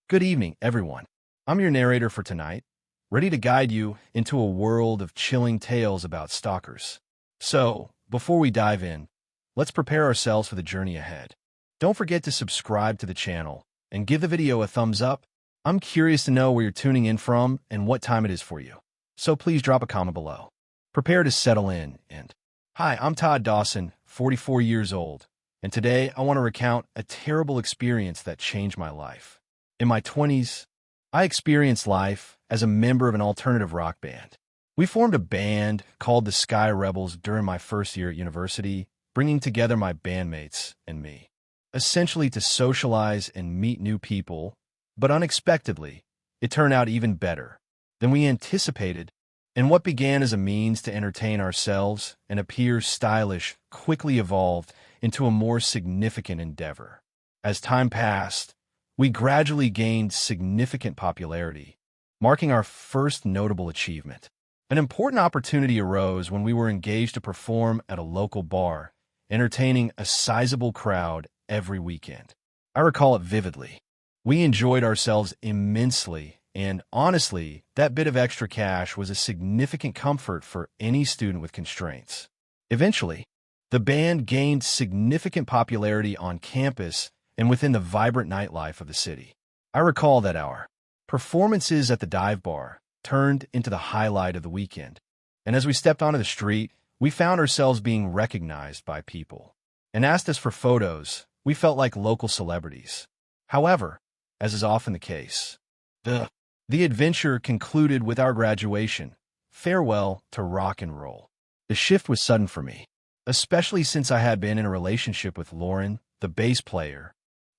Good evening, everyone. I'm your narrator for tonight, ready to guide you into a world of chilling tales about stalkers. So, before we dive in, let's prepare ourselves for the journey ahead. Don't forget to subscribe to the channel and give the video a thumbs up. I'm curious to know where you're tuning in from and what time it is for you. So please drop a comment below. Prepare to settle in and... Hi, I'm Todd Dawson, 44 years old, and today I want to recount a terrible experience that changed my life. In my 20s, I experienced life as a member of an alternative rock band. We formed a band called the Sky Rebels during my first year at university, bringing together my bandmates and me, essentially to socialize and meet new people, but unexpectedly, it turned out even better than we anticipated, and what began as a means to entertain ourselves and appear stylish quickly evolved into a more significant endeavor. As time passed, we gradually gained significant popularity, marking our first notable achievement. An important opportunity arose when we were engaged to perform at a local bar, entertaining a sizable crowd every weekend. I recall it vividly. We enjoyed ourselves immensely, and honestly, that bit of extra cash was a significant comfort for any student with constraints. Eventually, the band gained significant popularity on campus and within the vibrant nightlife of the city. I recall that our performances at the dive bar turned into the highlight of the weekend, and as we stepped onto the street, we found ourselves being recognized by people and asked us for photos. We felt like local celebrities. However, as is often the case, the adventure concluded with our graduation. Farewell to rock and roll. The shift was sudden for me, especially since I had been in a relationship with Lauren, the bass player,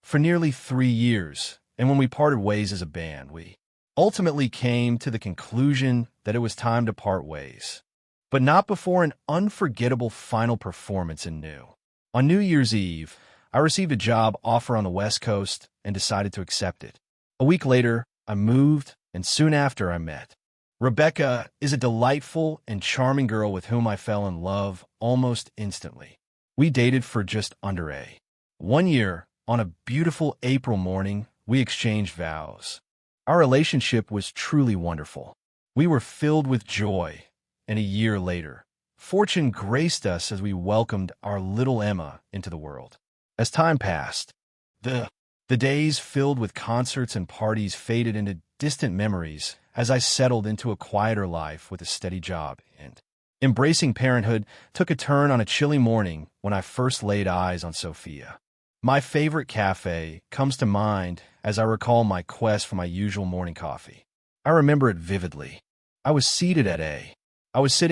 for nearly 3 years, and when we parted ways as a band, we ultimately came to the conclusion that it was time to part ways. But not before an unforgettable final performance in New. On New Year's Eve, I received a job offer on the West Coast and decided to accept it. A week later, I moved, and soon after I met. Rebecca is a delightful and charming girl with whom I fell in love almost instantly. We dated for just under 1 year. On a beautiful April morning, we exchanged vows. Our relationship was truly wonderful. We were filled with joy, and a year later, fortune graced us as we welcomed our little Emma into the world. As time passed, the days filled with concerts and parties faded into distant memories as I settled into a quieter life with a steady job, and embracing parenthood took a turn on a chilly morning when I first laid eyes on Sophia. My favorite cafe comes to mind as I recall my quest for my usual morning coffee. I remember it vividly. I was sitting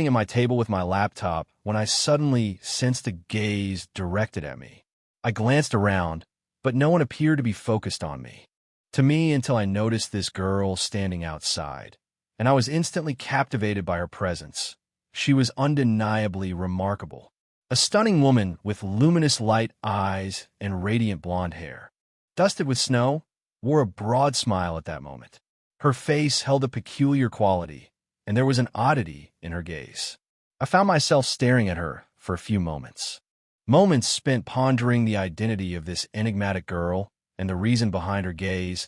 at my table with my laptop when I suddenly sensed a gaze directed at me. I glanced around, but no one appeared to be focused on me. To me, until I noticed this girl standing outside, and I was instantly captivated by her presence. She was undeniably remarkable. A stunning woman with luminous light eyes and radiant blonde hair. Dusted with snow, wore a broad smile at that moment. Her face held a peculiar quality, and there was an oddity in her gaze. I found myself staring at her for a few moments. Moments spent pondering the identity of this enigmatic girl and the reason behind her gaze.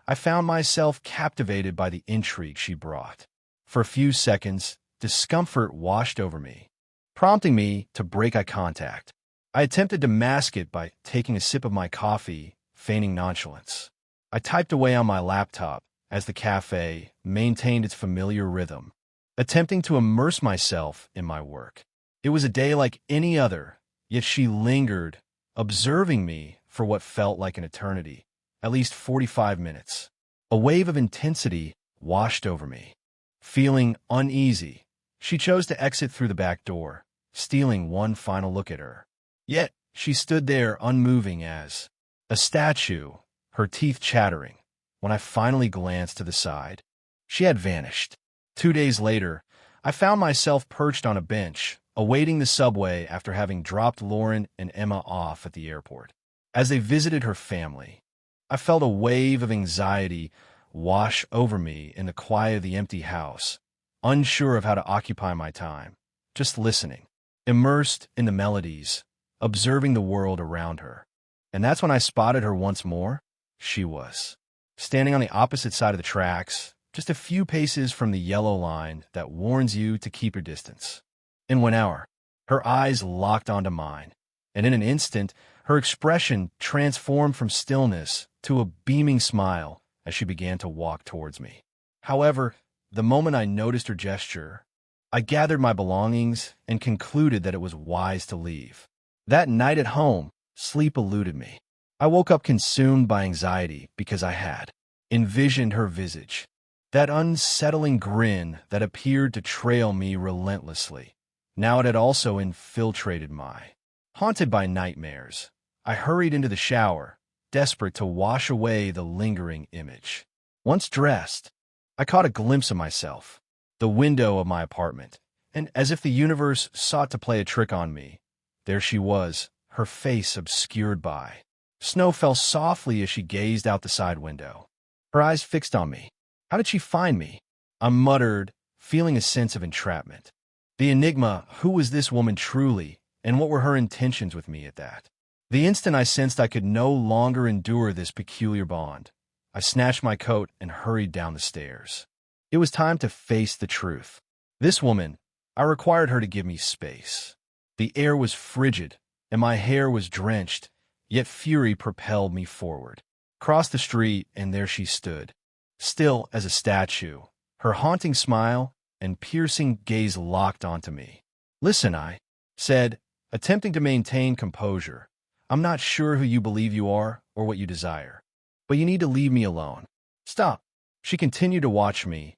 I found myself captivated by the intrigue she brought. For a few seconds, discomfort washed over me, prompting me to break eye contact. I attempted to mask it by taking a sip of my coffee, feigning nonchalance. I typed away on my laptop as the cafe maintained its familiar rhythm, attempting to immerse myself in my work. It was a day like any other, yet she lingered, observing me for what felt like an eternity, at least 45 minutes. A wave of intensity washed over me. Feeling uneasy, she chose to exit through the back door, stealing one final look at her. Yet, she stood there unmoving as a statue, her teeth chattering. When I finally glanced to the side, she had vanished. 2 days later, I found myself perched on a bench, awaiting the subway after having dropped Lauren and Emma off at the airport. As they visited her family, I felt a wave of anxiety wash over me in the quiet of the empty house, unsure of how to occupy my time, just listening, immersed in the melodies, observing the world around her. And that's when I spotted her once more. She was standing on the opposite side of the tracks, just a few paces from the yellow line that warns you to keep your distance. In 1 hour, her eyes locked onto mine, and in an instant, her expression transformed from stillness to a beaming smile as she began to walk towards me. However, the moment I noticed her gesture, I gathered my belongings and concluded that it was wise to leave. That night at home, sleep eluded me. I woke up consumed by anxiety because I had envisioned her visage, that unsettling grin that appeared to trail me relentlessly. Now it had also infiltrated my. Haunted by nightmares, I hurried into the shower, desperate to wash away the lingering image. Once dressed, I caught a glimpse of myself, the window of my apartment, and as if the universe sought to play a trick on me, there she was, her face obscured by. Snow fell softly as she gazed out the side window, her eyes fixed on me. How did she find me? I muttered, feeling a sense of entrapment. The enigma, who was this woman truly, and what were her intentions with me at that? The instant I sensed I could no longer endure this peculiar bond, I snatched my coat and hurried down the stairs. It was time to face the truth. This woman, I required her to give me space. The air was frigid, and my hair was drenched, yet fury propelled me forward. Crossed the street, and there she stood, still as a statue, her haunting smile and piercing gaze locked onto me. "Listen," I said, attempting to maintain composure. "I'm not sure who you believe you are or what you desire, but you need to leave me alone." "Stop." She continued to watch me,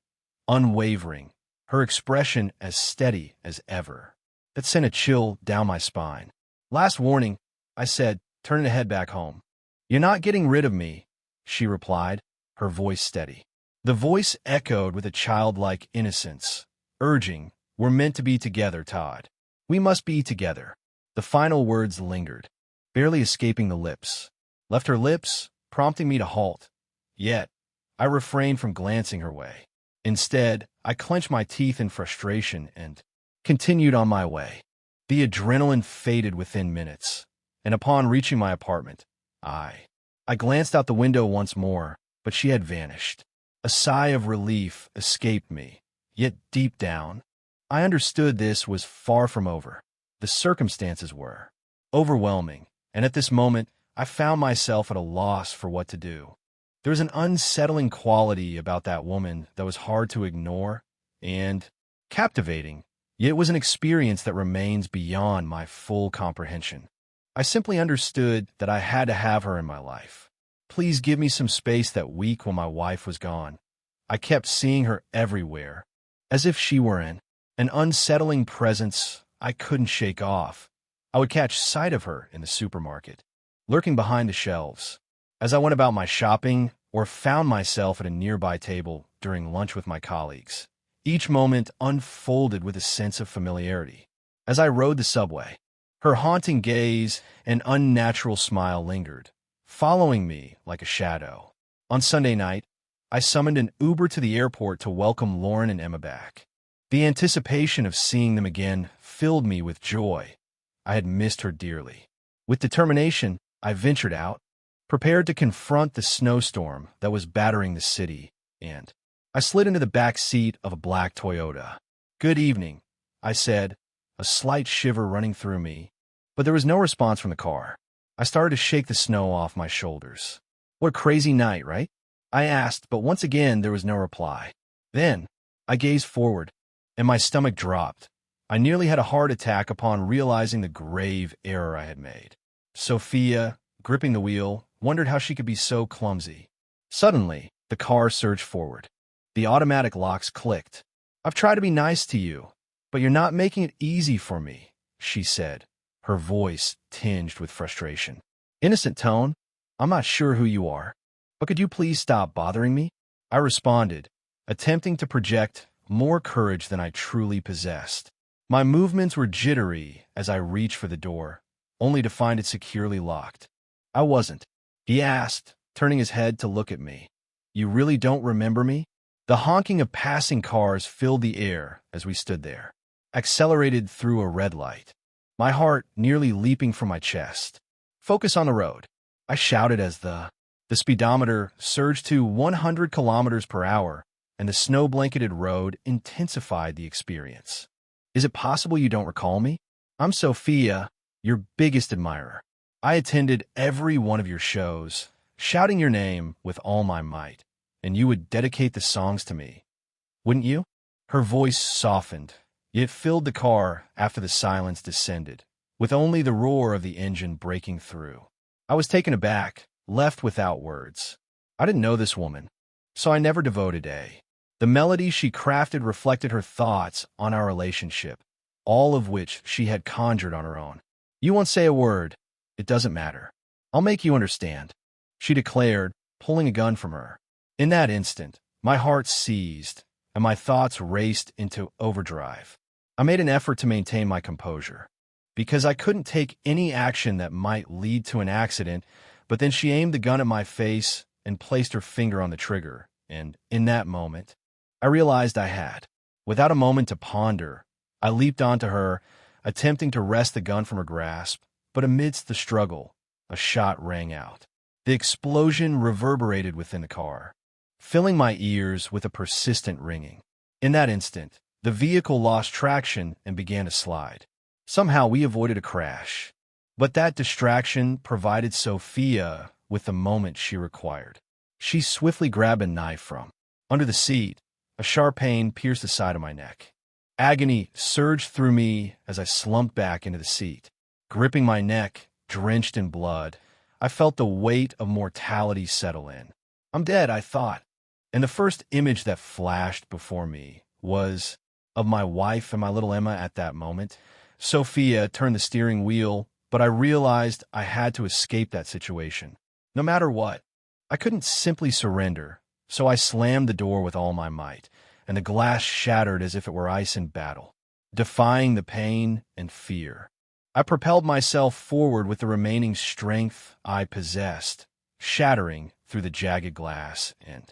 unwavering, her expression as steady as ever. That sent a chill down my spine. "Last warning," I said, turning to head back home. "You're not getting rid of me," she replied, her voice steady. The voice echoed with a childlike innocence, urging, "We're meant to be together, Todd. We must be together." The final words lingered, barely escaping the lips, left her lips, prompting me to halt. Yet, I refrained from glancing her way. Instead, I clenched my teeth in frustration and continued on my way. The adrenaline faded within minutes, and upon reaching my apartment, I glanced out the window once more, but she had vanished. A sigh of relief escaped me, yet deep down, I understood this was far from over. The circumstances were overwhelming, and at this moment, I found myself at a loss for what to do. There was an unsettling quality about that woman that was hard to ignore and captivating, yet it was an experience that remains beyond my full comprehension. I simply understood that I had to have her in my life. Please give me some space that week when my wife was gone. I kept seeing her everywhere, as if she were an unsettling presence I couldn't shake off. I would catch sight of her in the supermarket, lurking behind the shelves, as I went about my shopping or found myself at a nearby table during lunch with my colleagues. Each moment unfolded with a sense of familiarity. As I rode the subway, her haunting gaze and unnatural smile lingered, following me like a shadow. On Sunday night, I summoned an Uber to the airport to welcome Lauren and Emma back. The anticipation of seeing them again filled me with joy. I had missed her dearly. With determination, I ventured out, prepared to confront the snowstorm that was battering the city, and I slid into the back seat of a black Toyota. "Good evening," I said, a slight shiver running through me, but there was no response from the car. I started to shake the snow off my shoulders. "What a crazy night, right?" I asked, but once again there was no reply. Then, I gazed forward, and my stomach dropped. I nearly had a heart attack upon realizing the grave error I had made. Sophia, gripping the wheel, wondered how she could be so clumsy. Suddenly, the car surged forward. The automatic locks clicked. "I've tried to be nice to you, but you're not making it easy for me," she said, her voice tinged with frustration. Innocent tone, "I'm not sure who you are, but could you please stop bothering me?" I responded, attempting to project more courage than I truly possessed. My movements were jittery as I reached for the door, only to find it securely locked. "I wasn't," he asked, turning his head to look at me. "You really don't remember me?" The honking of passing cars filled the air as we stood there, accelerated through a red light, my heart nearly leaping from my chest. "Focus on the road," I shouted as the The speedometer surged to 100 kilometers per hour, and the snow-blanketed road intensified the experience. Is it possible you don't recall me? I'm Sophia, your biggest admirer. I attended every one of your shows, shouting your name with all my might, and you would dedicate the songs to me, wouldn't you? Her voice softened. It filled the car after the silence descended, with only the roar of the engine breaking through. I was taken aback, left without words. I didn't know this woman, so I never devoted a. The melody she crafted reflected her thoughts on our relationship, all of which she had conjured on her own. You won't say a word. It doesn't matter. I'll make you understand, she declared, pulling a gun from her. In that instant, my heart seized, and my thoughts raced into overdrive. I made an effort to maintain my composure, because I couldn't take any action that might lead to an accident, but then she aimed the gun at my face and placed her finger on the trigger, and in that moment, I realized I had. Without a moment to ponder, I leaped onto her, attempting to wrest the gun from her grasp, but amidst the struggle, a shot rang out. The explosion reverberated within the car, filling my ears with a persistent ringing. In that instant, the vehicle lost traction and began to slide. Somehow we avoided a crash, but that distraction provided Sophia with the moment she required. She swiftly grabbed a knife from under the seat. A sharp pain pierced the side of my neck. Agony surged through me as I slumped back into the seat. Gripping my neck, drenched in blood, I felt the weight of mortality settle in. I'm dead, I thought, and the first image that flashed before me was of my wife and my little Emma at that moment. Sophia turned the steering wheel, but I realized I had to escape that situation. No matter what, I couldn't simply surrender, so I slammed the door with all my might, and the glass shattered as if it were ice in battle. Defying the pain and fear, I propelled myself forward with the remaining strength I possessed, shattering through the jagged glass and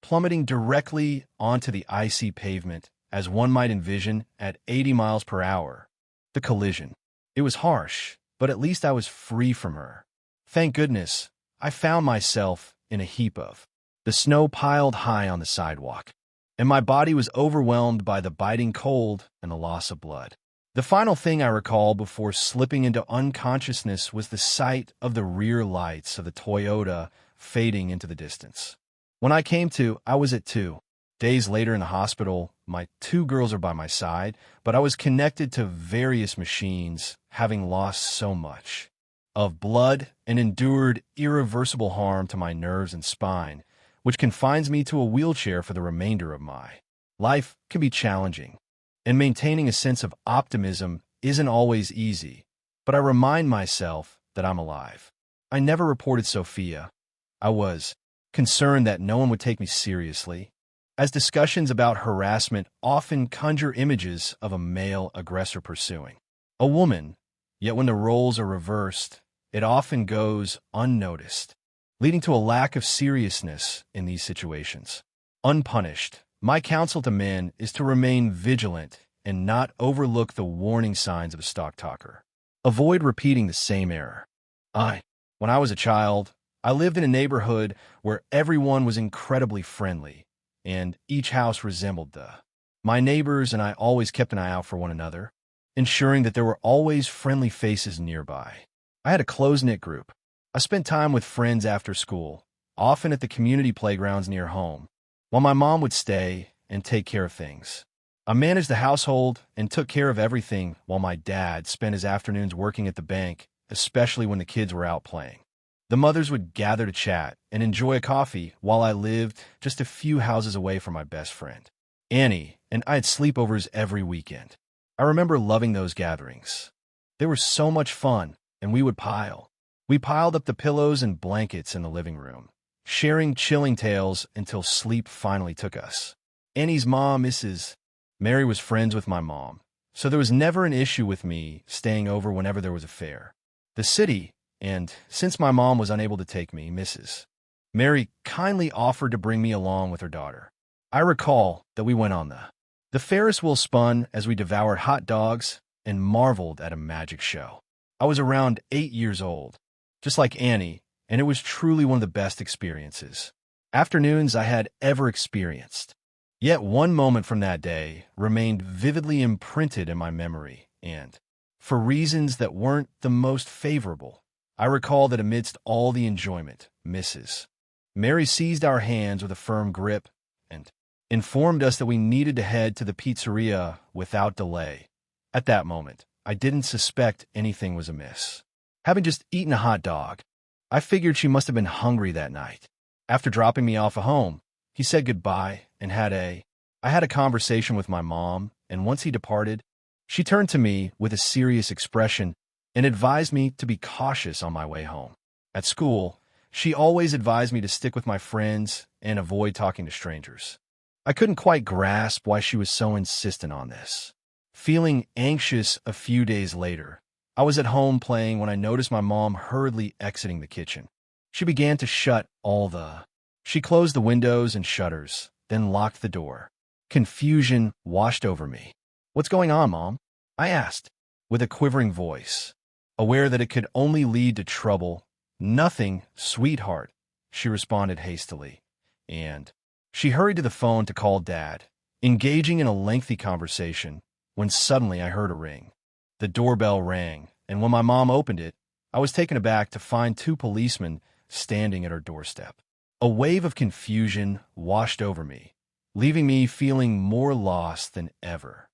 plummeting directly onto the icy pavement as one might envision at 80 miles per hour. The collision. It was harsh, but at least I was free from her. Thank goodness, I found myself in a heap of the snow piled high on the sidewalk, and my body was overwhelmed by the biting cold and the loss of blood. The final thing I recall before slipping into unconsciousness was the sight of the rear lights of the Toyota fading into the distance. When I came to, I was at 2. Days later in the hospital, my 2 girls are by my side, but I was connected to various machines, having lost so much of blood and endured irreversible harm to my nerves and spine, which confines me to a wheelchair for the remainder of my life. Can be challenging, and maintaining a sense of optimism isn't always easy, but I remind myself that I'm alive. I never reported Sophia. I was concerned that no one would take me seriously, as discussions about harassment often conjure images of a male aggressor pursuing a woman, yet when the roles are reversed, it often goes unnoticed, leading to a lack of seriousness in these situations. Unpunished, my counsel to men is to remain vigilant and not overlook the warning signs of a stalker. Avoid repeating the same error. When I was a child, I lived in a neighborhood where everyone was incredibly friendly, and each house resembled my neighbors, and I always kept an eye out for one another, ensuring that there were always friendly faces nearby. I had a close-knit group. I spent time with friends after school, often at the community playgrounds near home, while my mom would stay and take care of things. I managed the household and took care of everything while my dad spent his afternoons working at the bank, especially when the kids were out playing. The mothers would gather to chat and enjoy a coffee while I lived just a few houses away from my best friend, Annie, and I had sleepovers every weekend. I remember loving those gatherings. They were so much fun, and we piled up the pillows and blankets in the living room, sharing chilling tales until sleep finally took us. Annie's mom, Mrs. Mary, was friends with my mom, so there was never an issue with me staying over whenever there was a fair. The city, and since my mom was unable to take me, Mrs. Mary kindly offered to bring me along with her daughter. I recall that we went on the Ferris wheel spun as we devoured hot dogs and marveled at a magic show. I was around 8 years old, just like Annie, and it was truly one of the best afternoons I had ever experienced. Yet one moment from that day remained vividly imprinted in my memory, and, for reasons that weren't the most favorable, I recall that amidst all the enjoyment, Mrs. Mary seized our hands with a firm grip and informed us that we needed to head to the pizzeria without delay. At that moment, I didn't suspect anything was amiss. Having just eaten a hot dog, I figured she must have been hungry that night. After dropping me off at home, he said goodbye and I had a conversation with my mom, and once he departed, she turned to me with a serious expression and advised me to be cautious on my way home. At school, she always advised me to stick with my friends and avoid talking to strangers. I couldn't quite grasp why she was so insistent on this. Feeling anxious a few days later, I was at home playing when I noticed my mom hurriedly exiting the kitchen. She began to She closed the windows and shutters, then locked the door. Confusion washed over me. "What's going on, Mom?" I asked, with a quivering voice, aware that it could only lead to trouble. "Nothing, sweetheart," she responded hastily, and she hurried to the phone to call Dad, engaging in a lengthy conversation, when suddenly I heard a ring. The doorbell rang, and when my mom opened it, I was taken aback to find two policemen standing at her doorstep. A wave of confusion washed over me, leaving me feeling more lost than ever.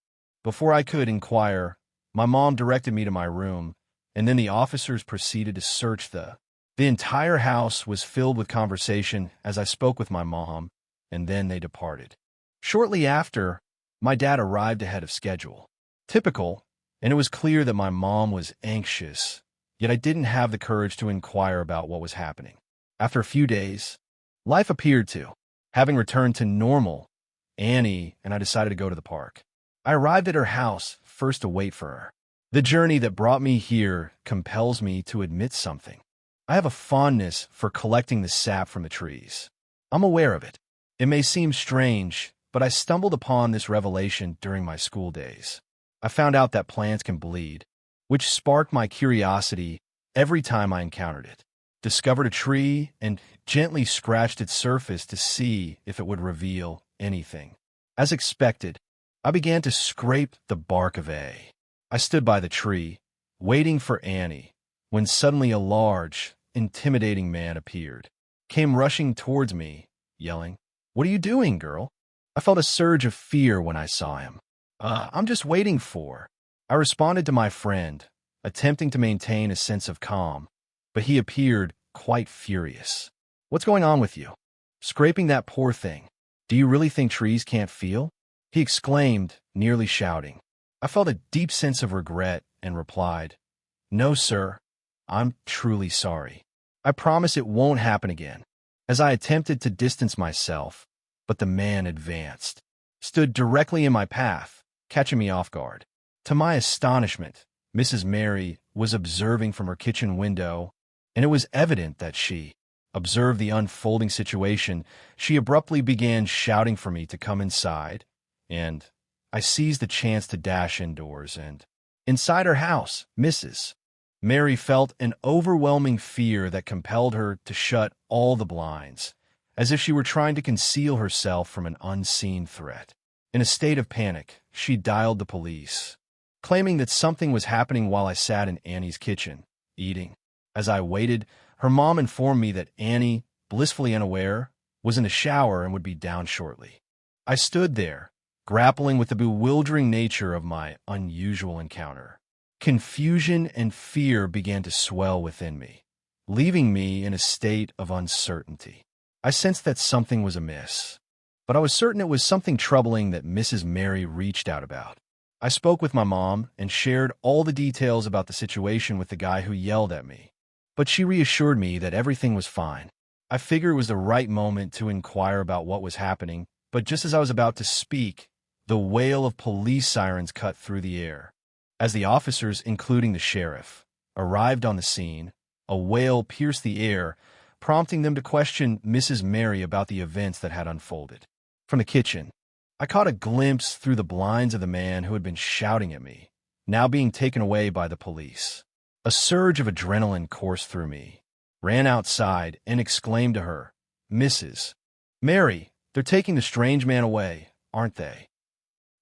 Before I could inquire, my mom directed me to my room, and then the officers proceeded to search the entire house was filled with conversation as I spoke with my mom, and then they departed. Shortly after, my dad arrived ahead of schedule. Typical, and it was clear that my mom was anxious, yet I didn't have the courage to inquire about what was happening. After a few days, life appeared to having returned to normal. Annie and I decided to go to the park. I arrived at her house first to wait for her. The journey that brought me here compels me to admit something. I have a fondness for collecting the sap from the trees. I'm aware of it. It may seem strange, but I stumbled upon this revelation during my school days. I found out that plants can bleed, which sparked my curiosity every time I encountered it. Discovered a tree and gently scratched its surface to see if it would reveal anything. As expected, I began to scrape the bark of a. I stood by the tree, waiting for Annie, when suddenly a large, intimidating man appeared, came rushing towards me, yelling, "What are you doing, girl?" I felt a surge of fear when I saw him. I'm just waiting for." I responded to my friend, attempting to maintain a sense of calm, but he appeared quite furious. "What's going on with you? Scraping that poor thing. Do you really think trees can't feel?" he exclaimed, nearly shouting. I felt a deep sense of regret and replied, "No, sir. I'm truly sorry. I promise it won't happen again." As I attempted to distance myself, but the man advanced, stood directly in my path, catching me off guard. To my astonishment, Mrs. Mary was observing from her kitchen window, and it was evident that she observed the unfolding situation. She abruptly began shouting for me to come inside, and I seized the chance to dash indoors, and inside her house, Mrs. Mary felt an overwhelming fear that compelled her to shut all the blinds, as if she were trying to conceal herself from an unseen threat. In a state of panic, she dialed the police, claiming that something was happening while I sat in Annie's kitchen, eating. As I waited, her mom informed me that Annie, blissfully unaware, was in the shower and would be down shortly. I stood there, grappling with the bewildering nature of my unusual encounter. Confusion and fear began to swell within me, leaving me in a state of uncertainty. I sensed that something was amiss, but I was certain it was something troubling that Mrs. Mary reached out about. I spoke with my mom and shared all the details about the situation with the guy who yelled at me, but she reassured me that everything was fine. I figured it was the right moment to inquire about what was happening, but just as I was about to speak, the wail of police sirens cut through the air. As the officers, including the sheriff, arrived on the scene, a wail pierced the air, prompting them to question Mrs. Mary about the events that had unfolded. From the kitchen, I caught a glimpse through the blinds of the man who had been shouting at me, now being taken away by the police. A surge of adrenaline coursed through me, ran outside, and exclaimed to her, "Mrs. Mary, they're taking the strange man away, aren't they?"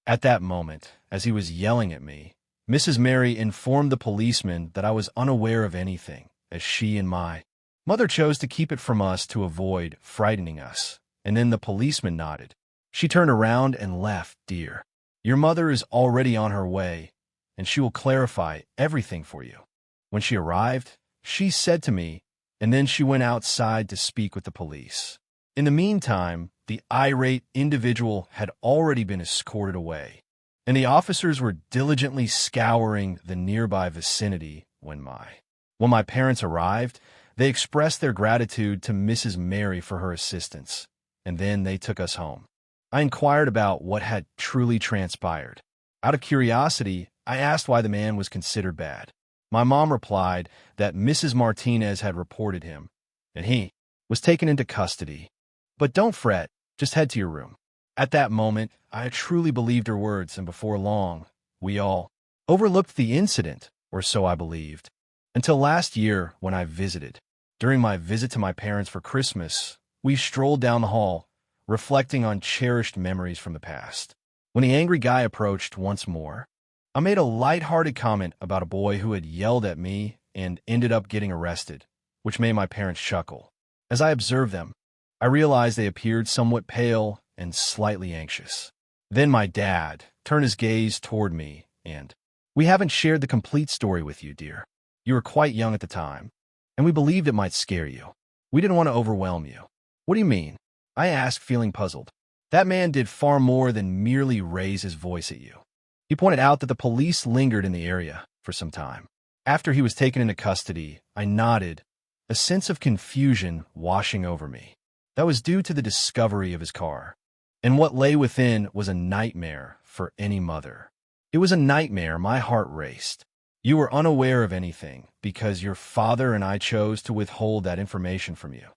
At that moment, as he was yelling at me, Mrs. Mary informed the policeman that I was unaware of anything, as she and my mother chose to keep it from us to avoid frightening us. And then the policeman nodded. "She turned around and left, dear. Your mother is already on her way, and she will clarify everything for you." When she arrived, she said to me, and then she went outside to speak with the police. In the meantime, the irate individual had already been escorted away, and the officers were diligently scouring the nearby vicinity when my parents arrived. They expressed their gratitude to Mrs. Mary for her assistance, and then they took us home. I inquired about what had truly transpired. Out of curiosity, I asked why the man was considered bad. My mom replied that Mrs. Martinez had reported him, and he was taken into custody. "But don't fret, just head to your room." At that moment, I truly believed her words, and before long, we all overlooked the incident, or so I believed, until last year when I visited. During my visit to my parents for Christmas, we strolled down the hall, reflecting on cherished memories from the past. When the angry guy approached once more, I made a light-hearted comment about a boy who had yelled at me and ended up getting arrested, which made my parents chuckle. As I observed them, I realized they appeared somewhat pale and slightly anxious. Then my dad turned his gaze toward me and, "We haven't shared the complete story with you, dear. You were quite young at the time, and we believed it might scare you. We didn't want to overwhelm you." "What do you mean?" I asked, feeling puzzled. "That man did far more than merely raise his voice at you. He pointed out that the police lingered in the area for some time. After he was taken into custody, I nodded, a sense of confusion washing over me. That was due to the discovery of his car, and what lay within was a nightmare for any mother. It was a nightmare. My heart raced. You were unaware of anything because your father and I chose to withhold that information from you.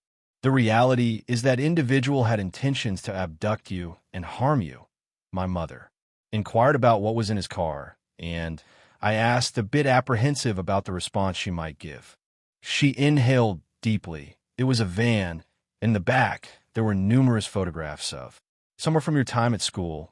The reality is that individual had intentions to abduct you and harm you. My mother inquired about what was in his car, and I asked, a bit apprehensive about the response she might give. She inhaled deeply. It was a van. In the back, there were numerous photographs of. Some were from your time at school,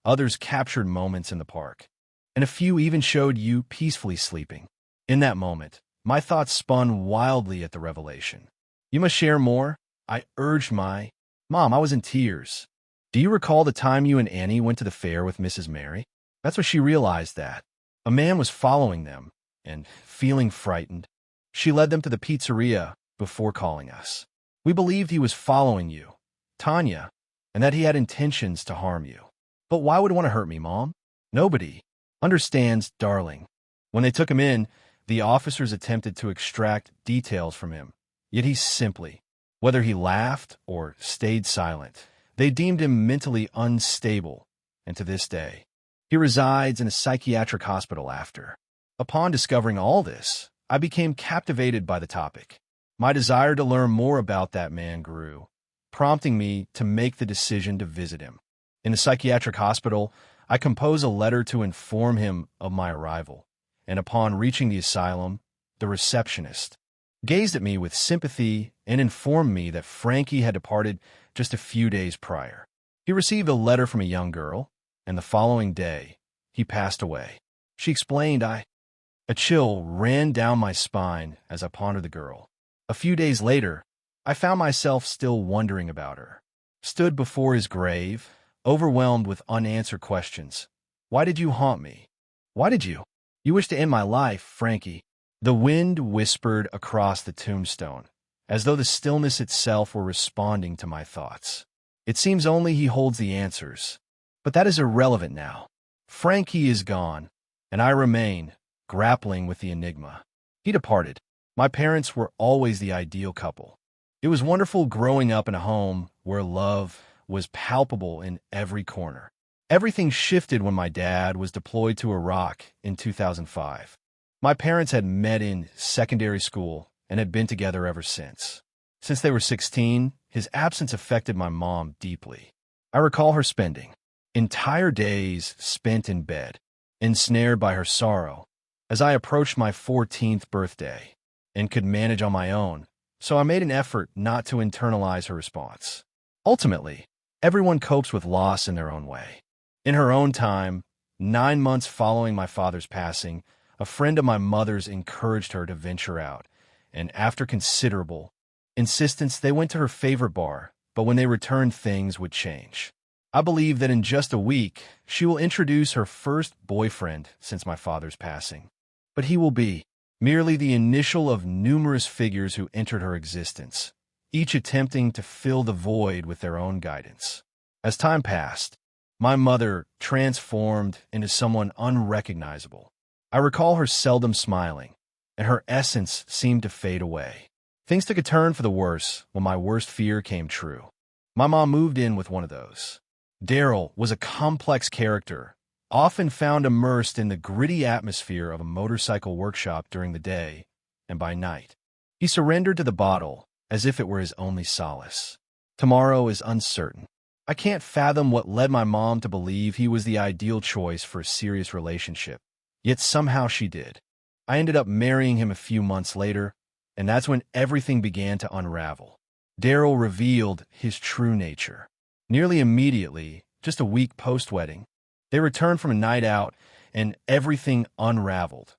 others captured moments in the park, and a few even showed you peacefully sleeping. In that moment, my thoughts spun wildly at the revelation. "You must share more," I urged my mom. I was in tears. "Do you recall the time you and Annie went to the fair with Mrs. Mary?" That's when she realized that a man was following them, and, feeling frightened, she led them to the pizzeria before calling us. "We believed he was following you, Tanya, and that he had intentions to harm you." "But why would he want to hurt me, Mom?" "Nobody understands, darling." When they took him in, the officers attempted to extract details from him, yet he simply, whether he laughed or stayed silent, they deemed him mentally unstable, and to this day, he resides in a psychiatric hospital after. Upon discovering all this, I became captivated by the topic. My desire to learn more about that man grew, prompting me to make the decision to visit him. In the psychiatric hospital, I composed a letter to inform him of my arrival, and upon reaching the asylum, the receptionist gazed at me with sympathy and informed me that Frankie had departed just a few days prior. He received a letter from a young girl, and the following day, he passed away. She explained. A chill ran down my spine as I pondered the girl. A few days later, I found myself still wondering about her. Stood before his grave, overwhelmed with unanswered questions. "Why did you haunt me? Why did you? You wish to end my life, Frankie." The wind whispered across the tombstone, as though the stillness itself were responding to my thoughts. "It seems only he holds the answers. But that is irrelevant now. Frankie is gone, and I remain, grappling with the enigma. He departed. My parents were always the ideal couple. It was wonderful growing up in a home where love was palpable in every corner. Everything shifted when my dad was deployed to Iraq in 2005. My parents had met in secondary school and had been together ever since. Since they were 16, his absence affected my mom deeply. I recall her spending entire days spent in bed, ensnared by her sorrow. As I approached my 14th birthday and could manage on my own, so I made an effort not to internalize her response. Ultimately, everyone copes with loss in their own way. In her own time, 9 months following my father's passing, a friend of my mother's encouraged her to venture out, and after considerable insistence, they went to her favorite bar, but when they returned, things would change. I believe that in just a week, she will introduce her first boyfriend since my father's passing. But he will be merely the initial of numerous figures who entered her existence, each attempting to fill the void with their own guidance. As time passed, my mother transformed into someone unrecognizable. I recall her seldom smiling, and her essence seemed to fade away. Things took a turn for the worse when my worst fear came true. My mom moved in with one of those. Daryl was a complex character, often found immersed in the gritty atmosphere of a motorcycle workshop during the day, and by night, he surrendered to the bottle as if it were his only solace. Tomorrow is uncertain. I can't fathom what led my mom to believe he was the ideal choice for a serious relationship, yet somehow she did. I ended up marrying him a few months later, and that's when everything began to unravel. Daryl revealed his true nature. Nearly immediately, just a week post-wedding, they returned from a night out, and everything unraveled.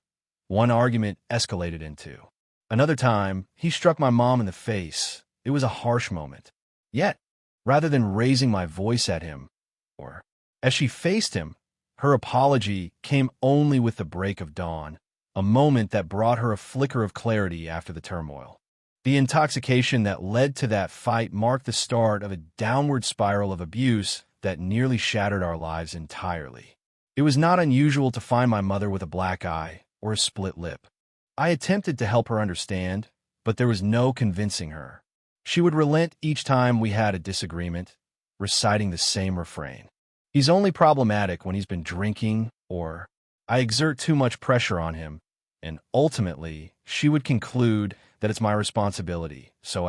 One argument escalated into another. Time, he struck my mom in the face. It was a harsh moment. Yet, rather than raising my voice at him, or as she faced him, her apology came only with the break of dawn, a moment that brought her a flicker of clarity after the turmoil. The intoxication that led to that fight marked the start of a downward spiral of abuse that nearly shattered our lives entirely. It was not unusual to find my mother with a black eye or a split lip. I attempted to help her understand, but there was no convincing her. She would relent each time we had a disagreement, reciting the same refrain. He's only problematic when he's been drinking, or I exert too much pressure on him, and ultimately, she would conclude that it's my responsibility. So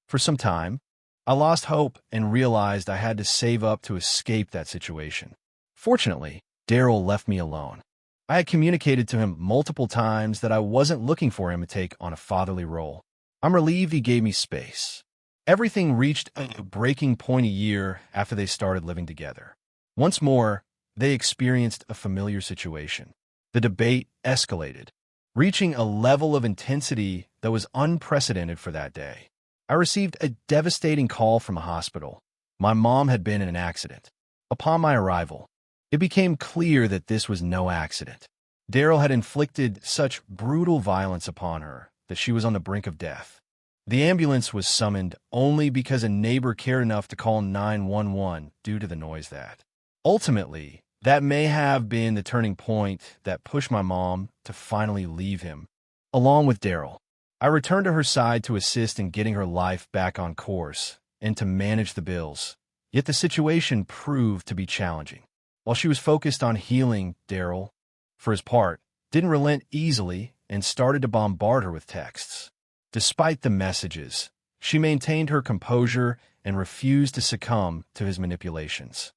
for some time, I lost hope and realized I had to save up to escape that situation. Fortunately, Daryl left me alone. I had communicated to him multiple times that I wasn't looking for him to take on a fatherly role. I'm relieved he gave me space. Everything reached a breaking point a year after they started living together. Once more, they experienced a familiar situation. The debate escalated, reaching a level of intensity that was unprecedented for that day. I received a devastating call from a hospital. My mom had been in an accident. Upon my arrival, it became clear that this was no accident. Daryl had inflicted such brutal violence upon her that she was on the brink of death. The ambulance was summoned only because a neighbor cared enough to call 911 due to the noise that. Ultimately, that may have been the turning point that pushed my mom to finally leave him, along with Daryl. I returned to her side to assist in getting her life back on course and to manage the bills. Yet the situation proved to be challenging. While she was focused on healing, Daryl, for his part, didn't relent easily and started to bombard her with texts. Despite the messages, she maintained her composure and refused to succumb to his manipulations.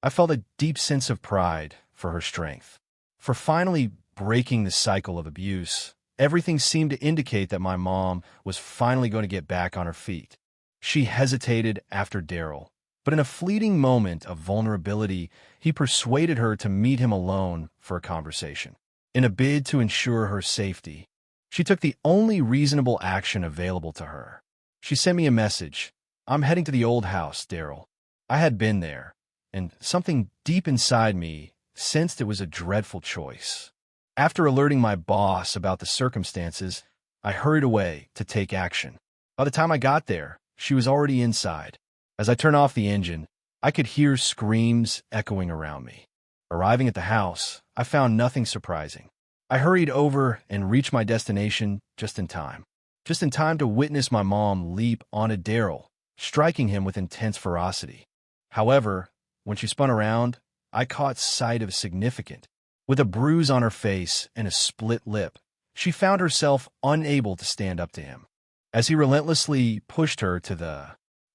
I felt a deep sense of pride for her strength. For finally breaking the cycle of abuse, everything seemed to indicate that my mom was finally going to get back on her feet. She hesitated after Daryl, but in a fleeting moment of vulnerability, he persuaded her to meet him alone for a conversation. In a bid to ensure her safety, she took the only reasonable action available to her. She sent me a message. "I'm heading to the old house, Daryl." I had been there, and something deep inside me sensed it was a dreadful choice. After alerting my boss about the circumstances, I hurried away to take action. By the time I got there, she was already inside. As I turned off the engine, I could hear screams echoing around me. Arriving at the house, I found nothing surprising. I hurried over and reached my destination just in time. Just in time to witness my mom leap onto Daryl, striking him with intense ferocity. However, when she spun around, I caught sight of significant. With a bruise on her face and a split lip, she found herself unable to stand up to him. As he relentlessly pushed her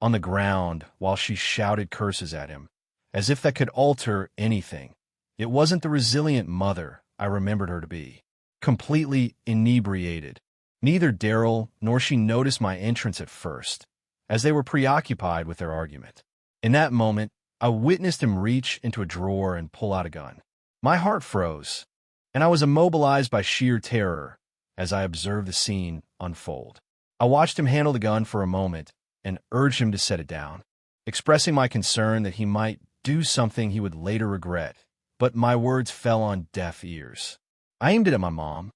on the ground while she shouted curses at him, as if that could alter anything. It wasn't the resilient mother I remembered her to be. Completely inebriated, Neither Daryl nor she noticed my entrance at first, as they were preoccupied with their argument. In that moment, I witnessed him reach into a drawer and pull out a gun. My heart froze, and I was immobilized by sheer terror as I observed the scene unfold. I watched him handle the gun for a moment and urged him to set it down, expressing my concern that he might do something he would later regret, but my words fell on deaf ears. I aimed it at my mom,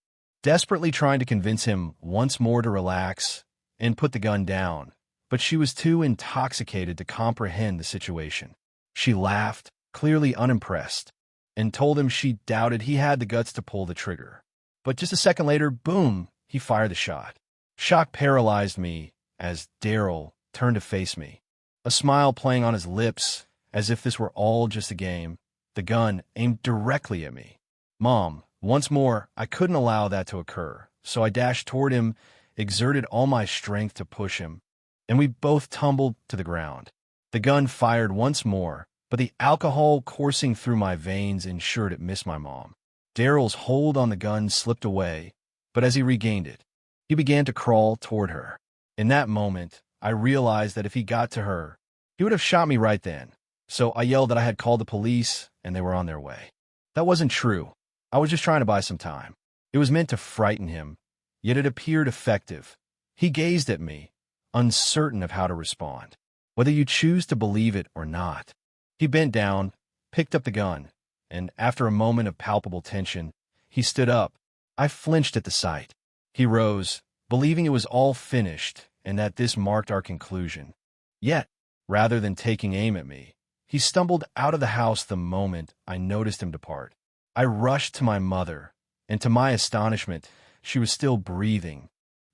desperately trying to convince him once more to relax and put the gun down, but she was too intoxicated to comprehend the situation. She laughed, clearly unimpressed, and told him she doubted he had the guts to pull the trigger. But just a second later, boom, he fired the shot. Shock paralyzed me as Daryl turned to face me, a smile playing on his lips as if this were all just a game, the gun aimed directly at me. Mom, once more, I couldn't allow that to occur, so I dashed toward him, exerted all my strength to push him, and we both tumbled to the ground. The gun fired once more, but the alcohol coursing through my veins ensured it missed my mom. Daryl's hold on the gun slipped away, but as he regained it, he began to crawl toward her. In that moment, I realized that if he got to her, he would have shot me right then. So I yelled that I had called the police and they were on their way. That wasn't true. I was just trying to buy some time. It was meant to frighten him, yet it appeared effective. He gazed at me, uncertain of how to respond, whether you choose to believe it or not. He bent down, picked up the gun, and after a moment of palpable tension, he stood up. I flinched at the sight. He rose, believing it was all finished and that this marked our conclusion. Yet, rather than taking aim at me, he stumbled out of the house the moment I noticed him depart. I rushed to my mother, and to my astonishment, she was still breathing,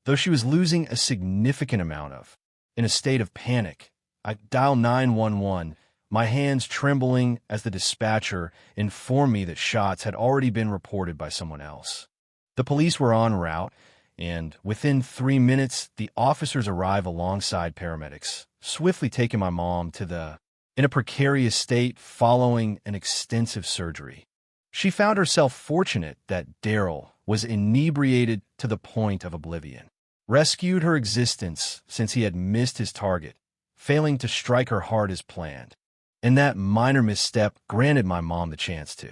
though she was losing a significant amount of. In a state of panic, I dialed 911, my hands trembling as the dispatcher informed me that shots had already been reported by someone else. The police were en route, and within 3 minutes, the officers arrived alongside paramedics, swiftly taking my mom in a precarious state following an extensive surgery. She found herself fortunate that Daryl was inebriated to the point of oblivion, rescued her existence since he had missed his target, failing to strike her heart as planned. And that minor misstep granted my mom the chance to.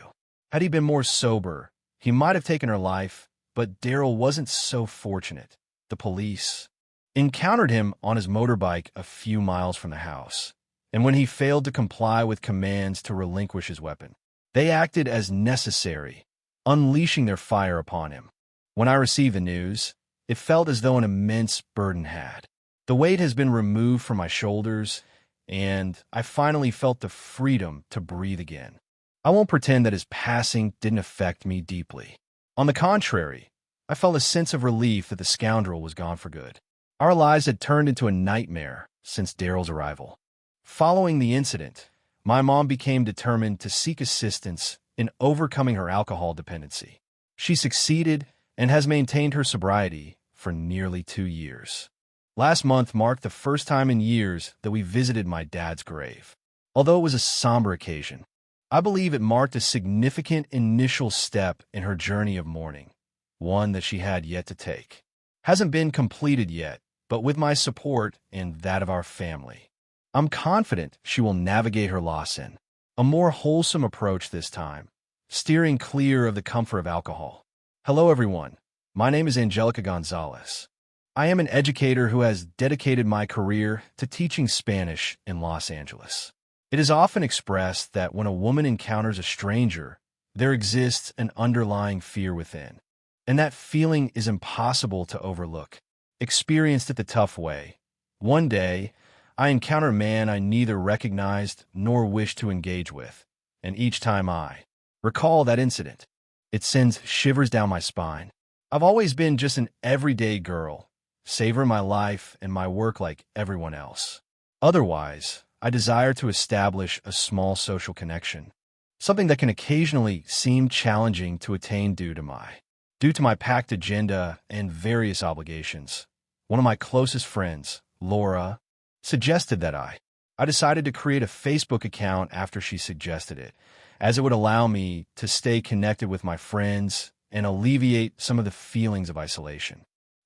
Had he been more sober, he might have taken her life, but Daryl wasn't so fortunate. The police encountered him on his motorbike a few miles from the house, and when he failed to comply with commands to relinquish his weapon, they acted as necessary, unleashing their fire upon him. When I received the news, it felt as though an immense burden had. The weight has been removed from my shoulders, and I finally felt the freedom to breathe again. I won't pretend that his passing didn't affect me deeply. On the contrary, I felt a sense of relief that the scoundrel was gone for good. Our lives had turned into a nightmare since Daryl's arrival. Following the incident, my mom became determined to seek assistance in overcoming her alcohol dependency. She succeeded and has maintained her sobriety for nearly 2 years. Last month marked the first time in years that we visited my dad's grave. Although it was a somber occasion, I believe it marked a significant initial step in her journey of mourning, one that she had yet to take. Hasn't been completed yet, but with my support and that of our family, I'm confident she will navigate her loss in a more wholesome approach this time, steering clear of the comfort of alcohol. Hello, everyone. My name is Angelica Gonzalez. I am an educator who has dedicated my career to teaching Spanish in Los Angeles. It is often expressed that when a woman encounters a stranger, there exists an underlying fear within, and that feeling is impossible to overlook. Experienced it the tough way. One day, I encounter a man I neither recognized nor wished to engage with, and each time I recall that incident, it sends shivers down my spine. I've always been just an everyday girl, savoring my life and my work like everyone else. Otherwise, I desire to establish a small social connection, something that can occasionally seem challenging to attain due to my packed agenda and various obligations. One of my closest friends, Laura, suggested that I decided to create a Facebook account after she suggested it, as it would allow me to stay connected with my friends and alleviate some of the feelings of isolation.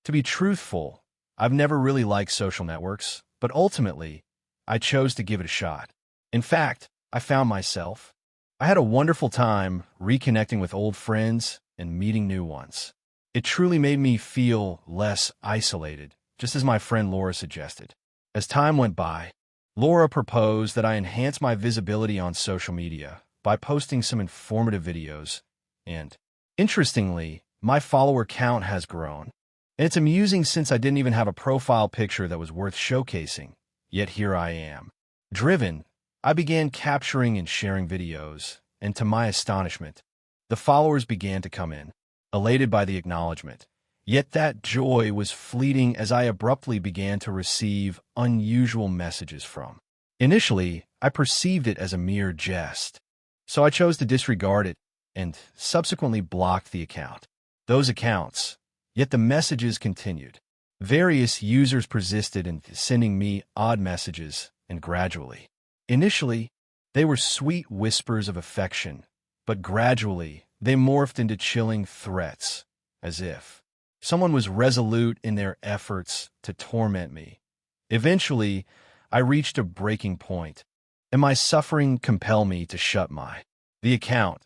To be truthful, I've never really liked social networks, but ultimately, I chose to give it a shot. In fact, I found myself. I had a wonderful time reconnecting with old friends and meeting new ones. It truly made me feel less isolated, just as my friend Laura suggested. As time went by, Laura proposed that I enhance my visibility on social media by posting some informative videos, and, interestingly, my follower count has grown. And it's amusing since I didn't even have a profile picture that was worth showcasing, yet here I am. Driven, I began capturing and sharing videos, and to my astonishment, the followers began to come in, elated by the acknowledgement. Yet that joy was fleeting as I abruptly began to receive unusual messages from. Initially, I perceived it as a mere jest, so I chose to disregard it and subsequently blocked the account. Those accounts, yet the messages continued. Various users persisted in sending me odd messages, and gradually. Initially, they were sweet whispers of affection, but gradually they morphed into chilling threats, as if someone was resolute in their efforts to torment me. Eventually, I reached a breaking point, and my suffering compelled me to shut the account.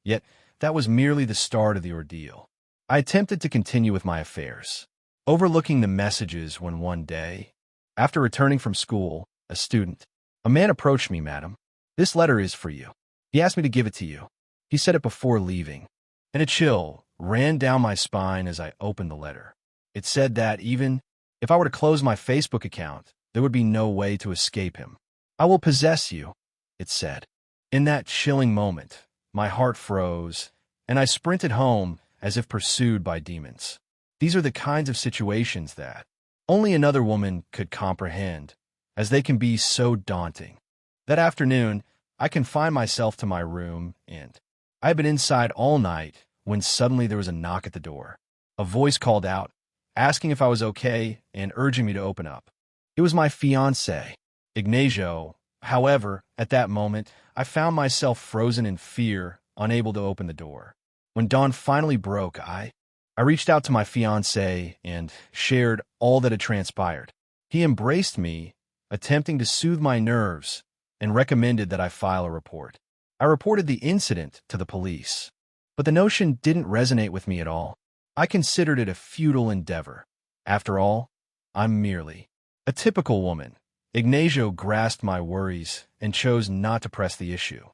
Yet, that was merely the start of the ordeal. I attempted to continue with my affairs, overlooking the messages when one day, after returning from school, a man approached me. "Madam, this letter is for you. He asked me to give it to you." He said it before leaving, and a chill ran down my spine as I opened the letter. It said that even if I were to close my Facebook account, there would be no way to escape him. "I will possess you," it said. In that chilling moment, my heart froze, and I sprinted home as if pursued by demons. These are the kinds of situations that only another woman could comprehend, as they can be so daunting. That afternoon, I confined myself to my room, and I had been inside all night when suddenly there was a knock at the door. A voice called out, asking if I was okay and urging me to open up. It was my fiancé, Ignacio. However, at that moment, I found myself frozen in fear, unable to open the door. When dawn finally broke, I reached out to my fiancé and shared all that had transpired. He embraced me, attempting to soothe my nerves, and recommended that I file a report. I reported the incident to the police, but the notion didn't resonate with me at all. I considered it a futile endeavor. After all, I'm merely a typical woman. Ignacio grasped my worries and chose not to press the issue,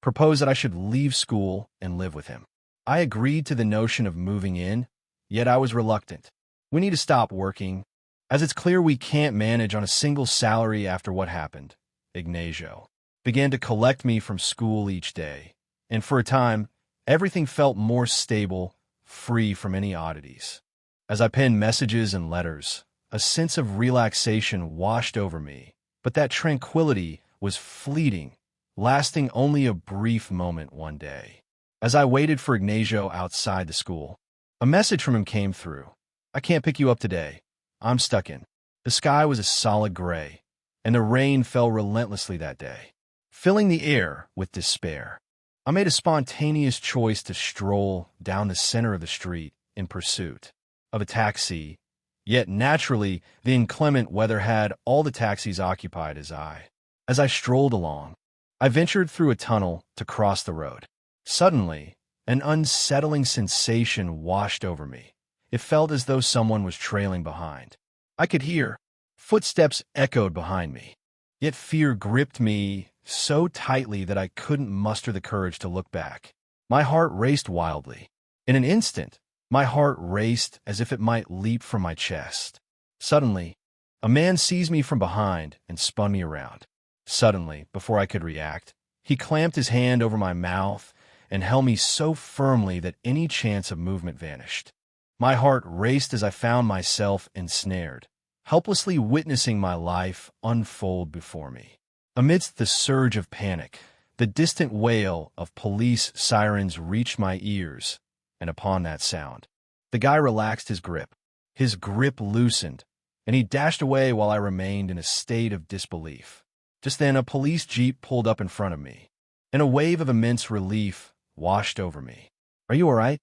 proposed that I should leave school and live with him. I agreed to the notion of moving in, yet I was reluctant. "We need to stop working, as it's clear we can't manage on a single salary after what happened." Ignacio began to collect me from school each day, and for a time, everything felt more stable, free from any oddities. As I penned messages and letters, a sense of relaxation washed over me, but that tranquility was fleeting, lasting only a brief moment one day. As I waited for Ignacio outside the school, a message from him came through. "I can't pick you up today. I'm stuck in." The sky was a solid gray, and the rain fell relentlessly that day, filling the air with despair. I made a spontaneous choice to stroll down the center of the street in pursuit of a taxi, yet naturally the inclement weather had all the taxis occupied. As I strolled along, I ventured through a tunnel to cross the road. Suddenly, an unsettling sensation washed over me. It felt as though someone was trailing behind. I could hear footsteps echoed behind me, yet fear gripped me so tightly that I couldn't muster the courage to look back. My heart raced wildly. In an instant, my heart raced as if it might leap from my chest. Suddenly, a man seized me from behind and spun me around. Suddenly, before I could react, he clamped his hand over my mouth and held me so firmly that any chance of movement vanished. My heart raced as I found myself ensnared, helplessly witnessing my life unfold before me. Amidst the surge of panic, the distant wail of police sirens reached my ears, and upon that sound, the guy relaxed his grip. His grip loosened, and he dashed away while I remained in a state of disbelief. Just then, a police jeep pulled up in front of me, and a wave of immense relief washed over me. "Are you all right?"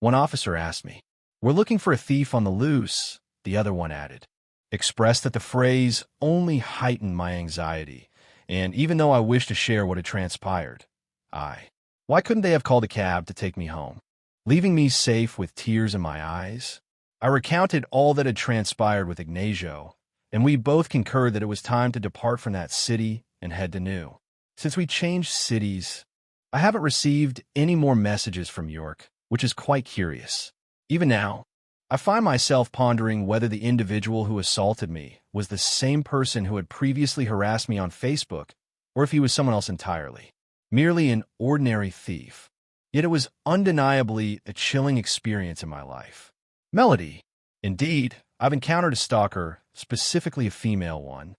one officer asked me. "We're looking for a thief on the loose," the other one added. Expressed that the phrase only heightened my anxiety, and even though I wished to share what had transpired, why couldn't they have called a cab to take me home, leaving me safe with tears in my eyes? I recounted all that had transpired with Ignacio, and we both concurred that it was time to depart from that city and head to new. Since we changed cities, I haven't received any more messages from York, which is quite curious. Even now, I find myself pondering whether the individual who assaulted me was the same person who had previously harassed me on Facebook, or if he was someone else entirely, merely an ordinary thief. Yet it was undeniably a chilling experience in my life. Melody. Indeed, I've encountered a stalker, specifically a female one,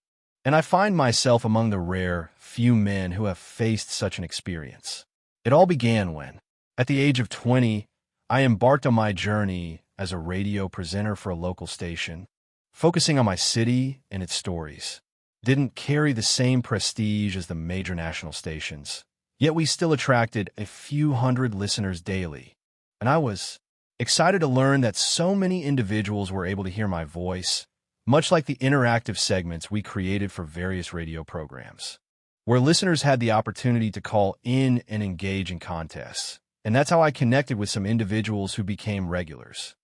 and I find myself among the rare few men who have faced such an experience. It all began when, at the age of 20, I embarked on my journey as a radio presenter for a local station, focusing on my city and its stories. Didn't carry the same prestige as the major national stations, yet we still attracted a few hundred listeners daily, and I was excited to learn that so many individuals were able to hear my voice, much like the interactive segments we created for various radio programs, where listeners had the opportunity to call in and engage in contests. And that's how I connected with some individuals who became regulars.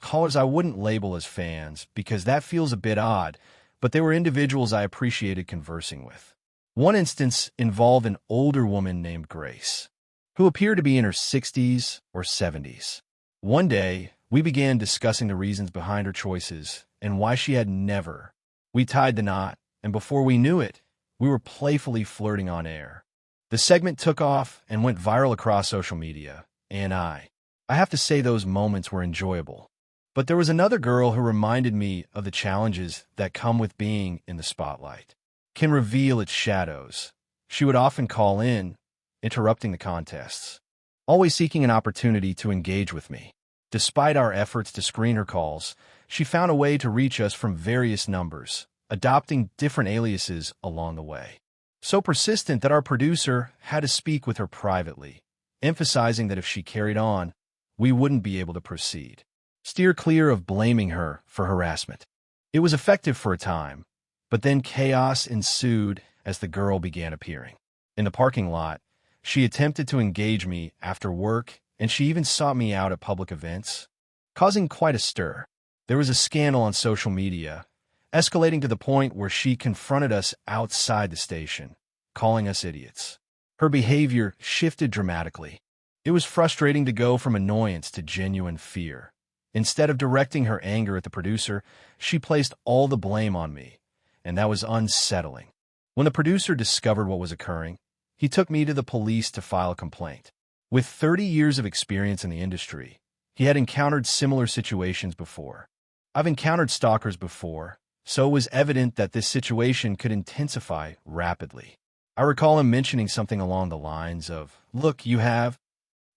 Callers I wouldn't label as fans, because that feels a bit odd, but they were individuals I appreciated conversing with. One instance involved an older woman named Grace, who appeared to be in her 60s or 70s. One day, we began discussing the reasons behind her choices and why she had never. We tied the knot, and before we knew it, we were playfully flirting on air. The segment took off and went viral across social media, and I have to say those moments were enjoyable. But there was another girl who reminded me of the challenges that come with being in the spotlight. Can reveal its shadows. She would often call in, interrupting the contests, always seeking an opportunity to engage with me. Despite our efforts to screen her calls, she found a way to reach us from various numbers, adopting different aliases along the way. So persistent that our producer had to speak with her privately, emphasizing that if she carried on, we wouldn't be able to proceed. Steer clear of blaming her for harassment. It was effective for a time, but then chaos ensued as the girl began appearing. In the parking lot, she attempted to engage me after work, and she even sought me out at public events, causing quite a stir. There was a scandal on social media, escalating to the point where she confronted us outside the station, calling us idiots. Her behavior shifted dramatically. It was frustrating to go from annoyance to genuine fear. Instead of directing her anger at the producer, she placed all the blame on me, and that was unsettling. When the producer discovered what was occurring, he took me to the police to file a complaint. With 30 years of experience in the industry, he had encountered similar situations before. I've encountered stalkers before, so it was evident that this situation could intensify rapidly. I recall him mentioning something along the lines of, "Look, you have,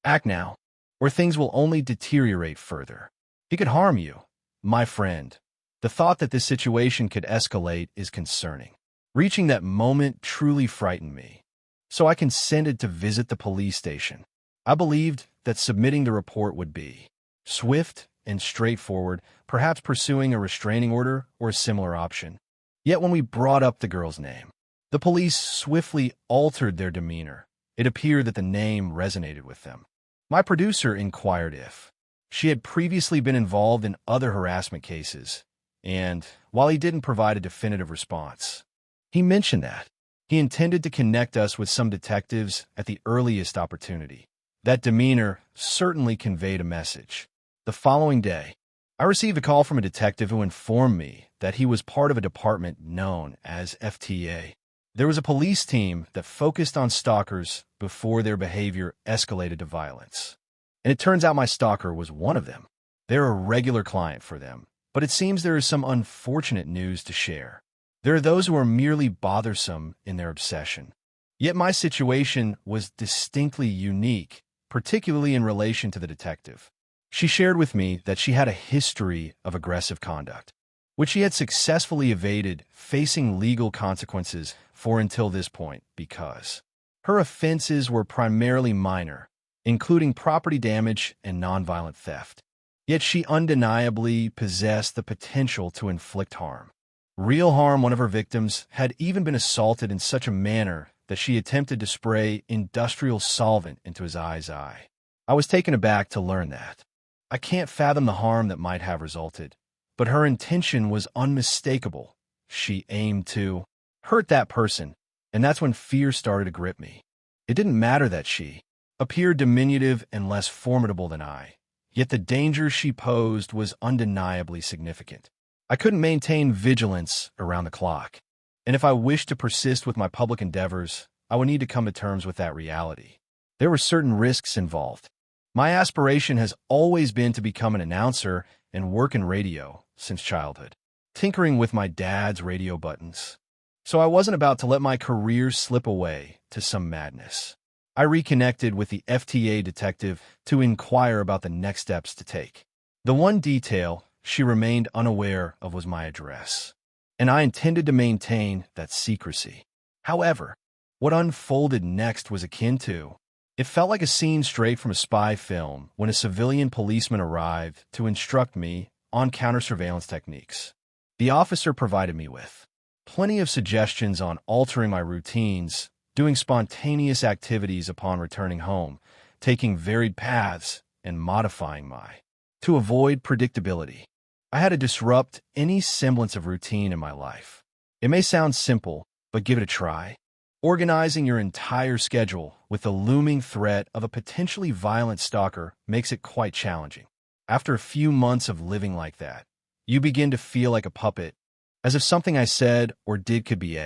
act now, or things will only deteriorate further. It could harm you." My friend, the thought that this situation could escalate is concerning. Reaching that moment truly frightened me, so I consented to visit the police station. I believed that submitting the report would be swift and straightforward, perhaps pursuing a restraining order or a similar option. Yet when we brought up the girl's name, the police swiftly altered their demeanor. It appeared that the name resonated with them. My producer inquired if she had previously been involved in other harassment cases, and while he didn't provide a definitive response, he mentioned that he intended to connect us with some detectives at the earliest opportunity. That demeanor certainly conveyed a message. The following day, I received a call from a detective who informed me that he was part of a department known as FTA. There was a police team that focused on stalkers before their behavior escalated to violence. And it turns out my stalker was one of them. They're a regular client for them, but it seems there is some unfortunate news to share. There are those who are merely bothersome in their obsession. Yet my situation was distinctly unique, particularly in relation to the detective. She shared with me that she had a history of aggressive conduct, which she had successfully evaded facing legal consequences for until this point because her offenses were primarily minor, including property damage and nonviolent theft. Yet she undeniably possessed the potential to inflict harm. Real harm. One of her victims had even been assaulted in such a manner that she attempted to spray industrial solvent into his eye's eye. I was taken aback to learn that. I can't fathom the harm that might have resulted, but her intention was unmistakable. She aimed to hurt that person, and that's when fear started to grip me. It didn't matter that she appeared diminutive and less formidable than I, yet the danger she posed was undeniably significant. I couldn't maintain vigilance around the clock, and if I wished to persist with my public endeavors, I would need to come to terms with that reality. There were certain risks involved. My aspiration has always been to become an announcer and work in radio since childhood, tinkering with my dad's radio buttons. So I wasn't about to let my career slip away to some madness. I reconnected with the FTA detective to inquire about the next steps to take. The one detail she remained unaware of was my address, and I intended to maintain that secrecy. However, what unfolded next was akin to, it felt like a scene straight from a spy film when a civilian policeman arrived to instruct me on counter-surveillance techniques. The officer provided me with plenty of suggestions on altering my routines, doing spontaneous activities upon returning home, taking varied paths, and modifying to avoid predictability. I had to disrupt any semblance of routine in my life. It may sound simple, but give it a try. Organizing your entire schedule with the looming threat of a potentially violent stalker makes it quite challenging. After a few months of living like that, you begin to feel like a puppet, as if something I said or did could be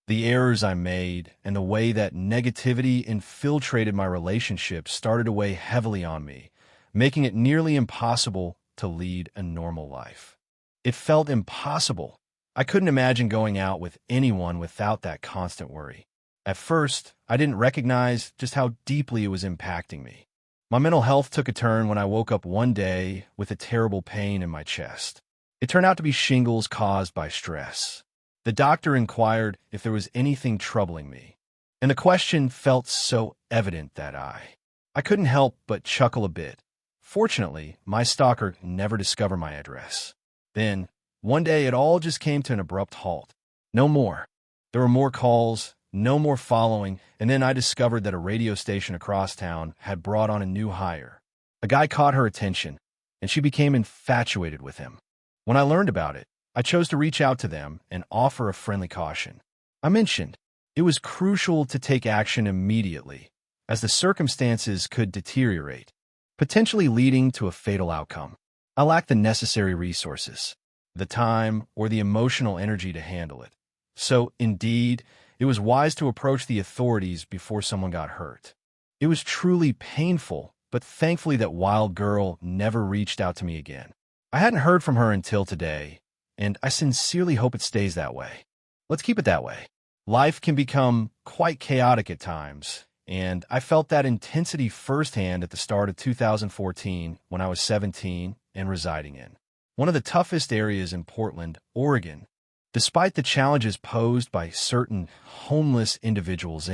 the errors I made and the way that negativity infiltrated my relationships started to weigh heavily on me, making it nearly impossible to lead a normal life. It felt impossible. I couldn't imagine going out with anyone without that constant worry. At first, I didn't recognize just how deeply it was impacting me. My mental health took a turn when I woke up one day with a terrible pain in my chest. It turned out to be shingles caused by stress. The doctor inquired if there was anything troubling me, and the question felt so evident that I couldn't help but chuckle a bit. Fortunately, my stalker never discovered my address. Then, one day, it all just came to an abrupt halt. No more. There were more calls, no more following, and then I discovered that a radio station across town had brought on a new hire. A guy caught her attention, and she became infatuated with him. When I learned about it, I chose to reach out to them and offer a friendly caution. I mentioned it was crucial to take action immediately, as the circumstances could deteriorate, potentially leading to a fatal outcome. I lacked the necessary resources, the time, or the emotional energy to handle it. So, indeed, it was wise to approach the authorities before someone got hurt. It was truly painful, but thankfully that wild girl never reached out to me again. I hadn't heard from her until today, and I sincerely hope it stays that way. Let's keep it that way. Life can become quite chaotic at times, and I felt that intensity firsthand at the start of 2014 when I was 17 and residing in one of the toughest areas in Portland, Oregon. Despite the challenges posed by certain homeless individuals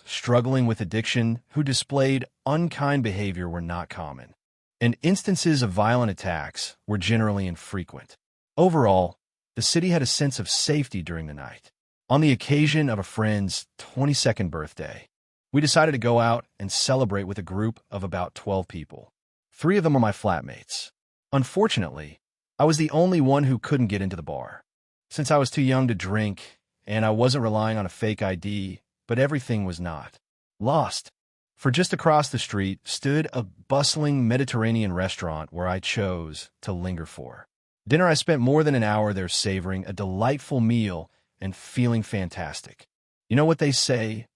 struggling with addiction who displayed unkind behavior were not common, and instances of violent attacks were generally infrequent. Overall, the city had a sense of safety during the night. On the occasion of a friend's 22nd birthday, we decided to go out and celebrate with a group of about 12 people. 3 of them were my flatmates. Unfortunately, I was the only one who couldn't get into the bar. Since I was too young to drink, and I wasn't relying on a fake ID, but everything was not lost. For just across the street stood a bustling Mediterranean restaurant where I chose to linger for dinner. I spent more than an hour there savoring a delightful meal and feeling fantastic. You know what they say,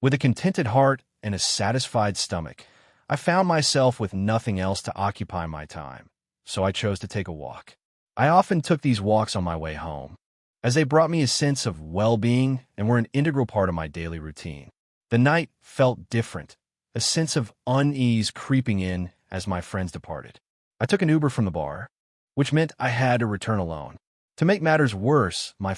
with a contented heart and a satisfied stomach. I found myself with nothing else to occupy my time, so I chose to take a walk. I often took these walks on my way home, as they brought me a sense of well-being and were an integral part of my daily routine. The night felt different, a sense of unease creeping in as my friends departed. I took an Uber from the bar, which meant I had to return alone. To make matters worse, my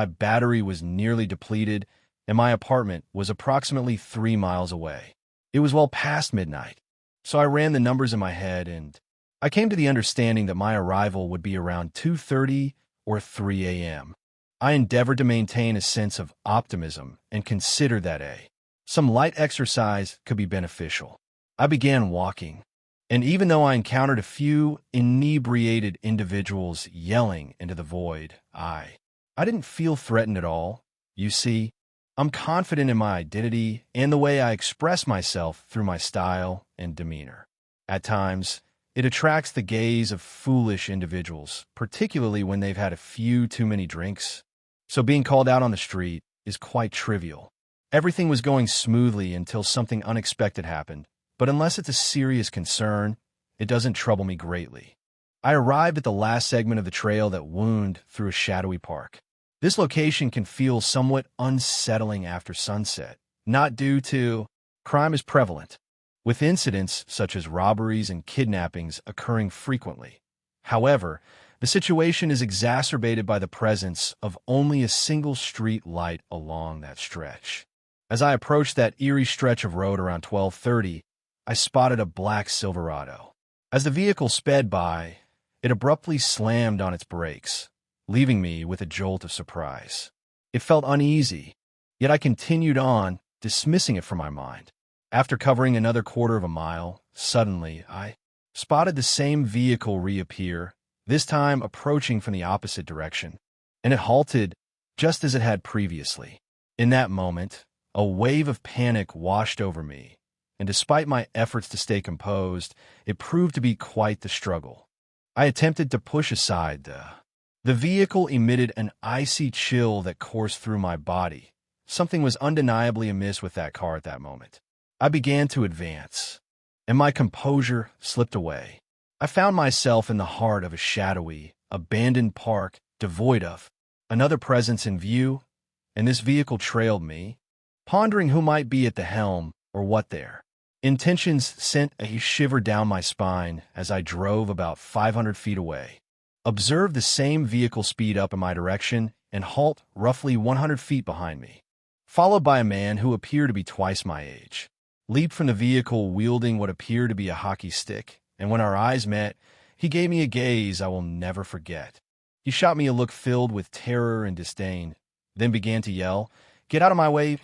battery was nearly depleted, and my apartment was approximately 3 miles away. It was well past midnight, So I ran the numbers in my head, and I came to the understanding that my arrival would be around 2:30 or 3 a.m. I endeavored to maintain a sense of optimism and considered that some light exercise could be beneficial. I began walking, and even though I encountered a few inebriated individuals yelling into the void, I didn't feel threatened at all. You see, I'm confident in my identity and the way I express myself through my style and demeanor. At times, it attracts the gaze of foolish individuals, particularly when they've had a few too many drinks. So being called out on the street is quite trivial. Everything was going smoothly until something unexpected happened, but unless it's a serious concern, it doesn't trouble me greatly. I arrived at the last segment of the trail that wound through a shadowy park. This location can feel somewhat unsettling after sunset, not due to crime is prevalent, with incidents such as robberies and kidnappings occurring frequently. However, the situation is exacerbated by the presence of only a single street light along that stretch. As I approached that eerie stretch of road around 12:30, I spotted a black Silverado. As the vehicle sped by, it abruptly slammed on its brakes, leaving me with a jolt of surprise. It felt uneasy, yet I continued on, dismissing it from my mind. After covering another quarter of a mile, suddenly I spotted the same vehicle reappear, this time approaching from the opposite direction, and it halted just as it had previously. In that moment, a wave of panic washed over me, and despite my efforts to stay composed, it proved to be quite the struggle. I attempted to push aside the vehicle emitted an icy chill that coursed through my body. Something was undeniably amiss with that car at that moment. I began to advance, and my composure slipped away. I found myself in the heart of a shadowy, abandoned park devoid of another presence in view, and this vehicle trailed me, pondering who might be at the helm or what their intentions sent a shiver down my spine as I drove about 500 feet away. Observed the same vehicle speed up in my direction and halt roughly 100 feet behind me, followed by a man who appeared to be twice my age. Leaped from the vehicle wielding what appeared to be a hockey stick, and when our eyes met, he gave me a gaze I will never forget. He shot me a look filled with terror and disdain, then began to yell, "Get out of my way,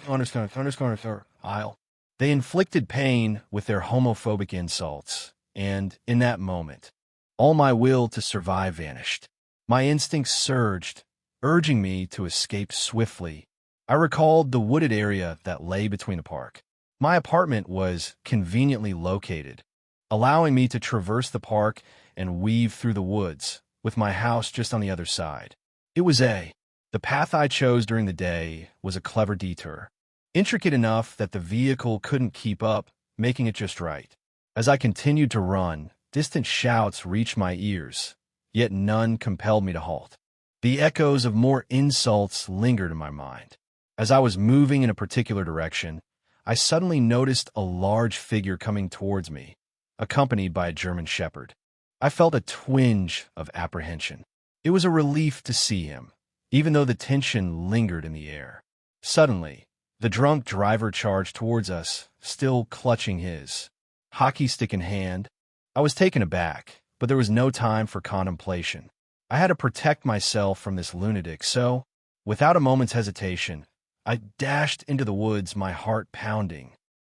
aisle." They inflicted pain with their homophobic insults, and in that moment, all my will to survive vanished. My instincts surged, urging me to escape swiftly. I recalled the wooded area that lay between the park. My apartment was conveniently located, allowing me to traverse the park and weave through the woods, with my house just on the other side. The path I chose during the day was a clever detour, intricate enough that the vehicle couldn't keep up, making it just right. As I continued to run, distant shouts reached my ears, yet none compelled me to halt. The echoes of more insults lingered in my mind. As I was moving in a particular direction, I suddenly noticed a large figure coming towards me, accompanied by a German shepherd. I felt a twinge of apprehension. It was a relief to see him, even though the tension lingered in the air. Suddenly, the drunk driver charged towards us, still clutching his hockey stick in hand. I was taken aback, but there was no time for contemplation. I had to protect myself from this lunatic, so, without a moment's hesitation, I dashed into the woods, my heart pounding,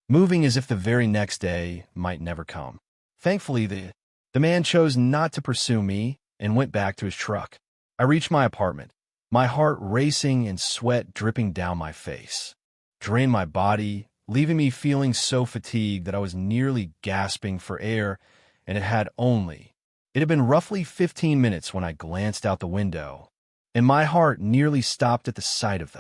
moving as if the very next day might never come. Thankfully, the man chose not to pursue me and went back to his truck. I reached my apartment, my heart racing and sweat dripping down my face, drained my body, leaving me feeling so fatigued that I was nearly gasping for air, and it had been roughly 15 minutes when I glanced out the window, and my heart nearly stopped at the sight of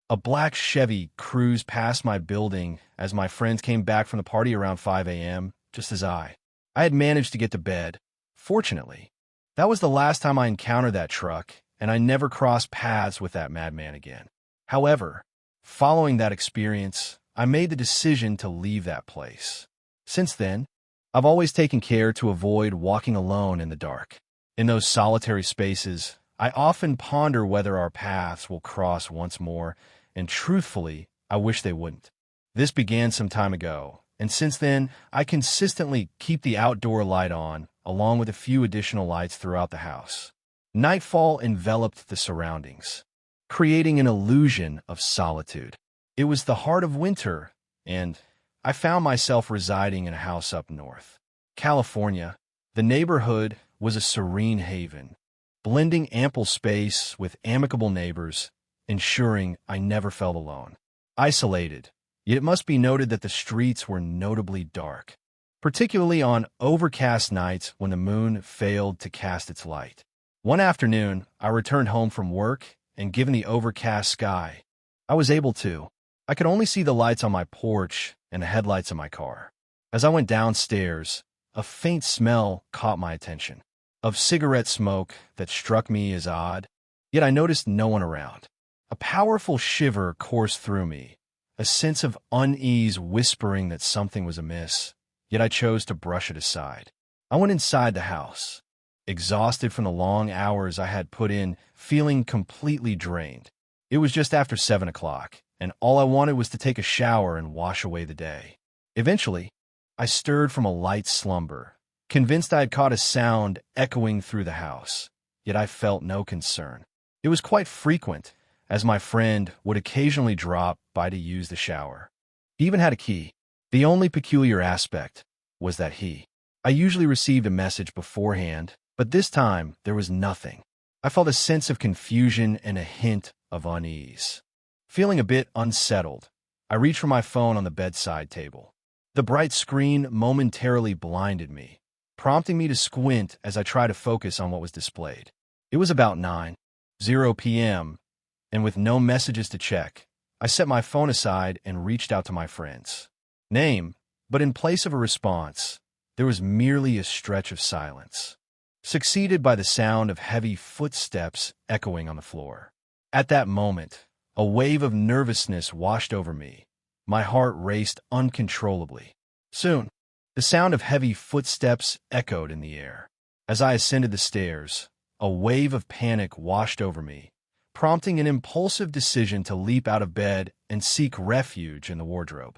a black Chevy cruised past my building as my friends came back from the party around 5 a.m., just as I had managed to get to bed. Fortunately, that was the last time I encountered that truck, and I never crossed paths with that madman again. However, following that experience, I made the decision to leave that place. Since then, I've always taken care to avoid walking alone in the dark. In those solitary spaces, I often ponder whether our paths will cross once more, and truthfully, I wish they wouldn't. This began some time ago, and since then, I consistently keep the outdoor light on, along with a few additional lights throughout the house. Nightfall enveloped the surroundings, creating an illusion of solitude. It was the heart of winter, and I found myself residing in a house up north. California, the neighborhood was a serene haven, blending ample space with amicable neighbors, ensuring I never felt alone. Isolated, yet it must be noted that the streets were notably dark, particularly on overcast nights when the moon failed to cast its light. One afternoon, I returned home from work, and given the overcast sky, I could only see the lights on my porch and the headlights of my car. As I went downstairs, a faint smell caught my attention, of cigarette smoke that struck me as odd, yet I noticed no one around. A powerful shiver coursed through me, a sense of unease whispering that something was amiss, yet I chose to brush it aside. I went inside the house, exhausted from the long hours I had put in, feeling completely drained. It was just after 7 o'clock, and all I wanted was to take a shower and wash away the day. Eventually, I stirred from a light slumber, convinced I had caught a sound echoing through the house, yet I felt no concern. It was quite frequent, as my friend would occasionally drop by to use the shower. He even had a key. The only peculiar aspect was that I usually received a message beforehand, but this time there was nothing. I felt a sense of confusion and a hint of unease. Feeling a bit unsettled, I reached for my phone on the bedside table. The bright screen momentarily blinded me, prompting me to squint as I tried to focus on what was displayed. It was about 9:00 p.m., and with no messages to check, I set my phone aside and reached out to my friend's name, but in place of a response, there was merely a stretch of silence, succeeded by the sound of heavy footsteps echoing on the floor. At that moment, a wave of nervousness washed over me. My heart raced uncontrollably. Soon, the sound of heavy footsteps echoed in the air. As I ascended the stairs, a wave of panic washed over me, prompting an impulsive decision to leap out of bed and seek refuge in the wardrobe.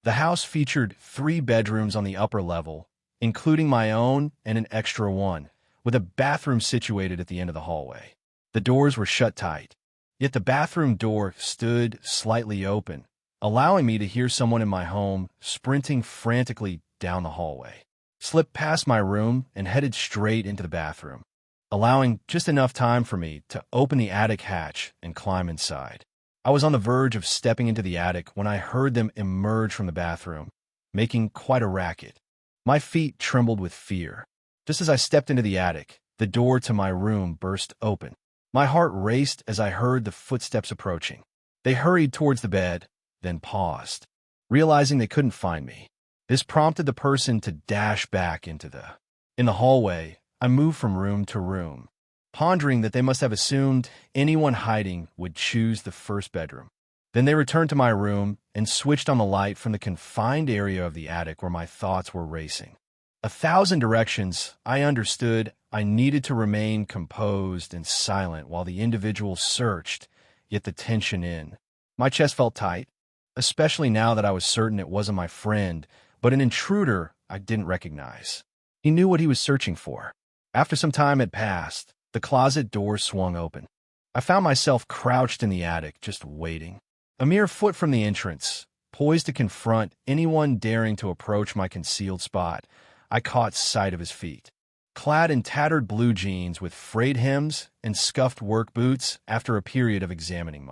The house featured 3 bedrooms on the upper level, including my own and an extra one, with a bathroom situated at the end of the hallway. The doors were shut tight, yet the bathroom door stood slightly open, allowing me to hear someone in my home sprinting frantically down the hallway. Slipped past my room and headed straight into the bathroom, allowing just enough time for me to open the attic hatch and climb inside. I was on the verge of stepping into the attic when I heard them emerge from the bathroom, making quite a racket. My feet trembled with fear. Just as I stepped into the attic, the door to my room burst open. My heart raced as I heard the footsteps approaching. They hurried towards the bed, then paused, realizing they couldn't find me. This prompted the person to dash back in the hallway. I moved from room to room, pondering that they must have assumed anyone hiding would choose the first bedroom. Then they returned to my room and switched on the light from the confined area of the attic where my thoughts were racing. 1,000 directions, I understood I needed to remain composed and silent while the individual searched, yet the tension in. My chest felt tight, especially now that I was certain it wasn't my friend, but an intruder I didn't recognize. He knew what he was searching for. After some time had passed, the closet door swung open. I found myself crouched in the attic, just waiting. A mere foot from the entrance, poised to confront anyone daring to approach my concealed spot, I caught sight of his feet. Clad in tattered blue jeans with frayed hems and scuffed work boots after a period of examining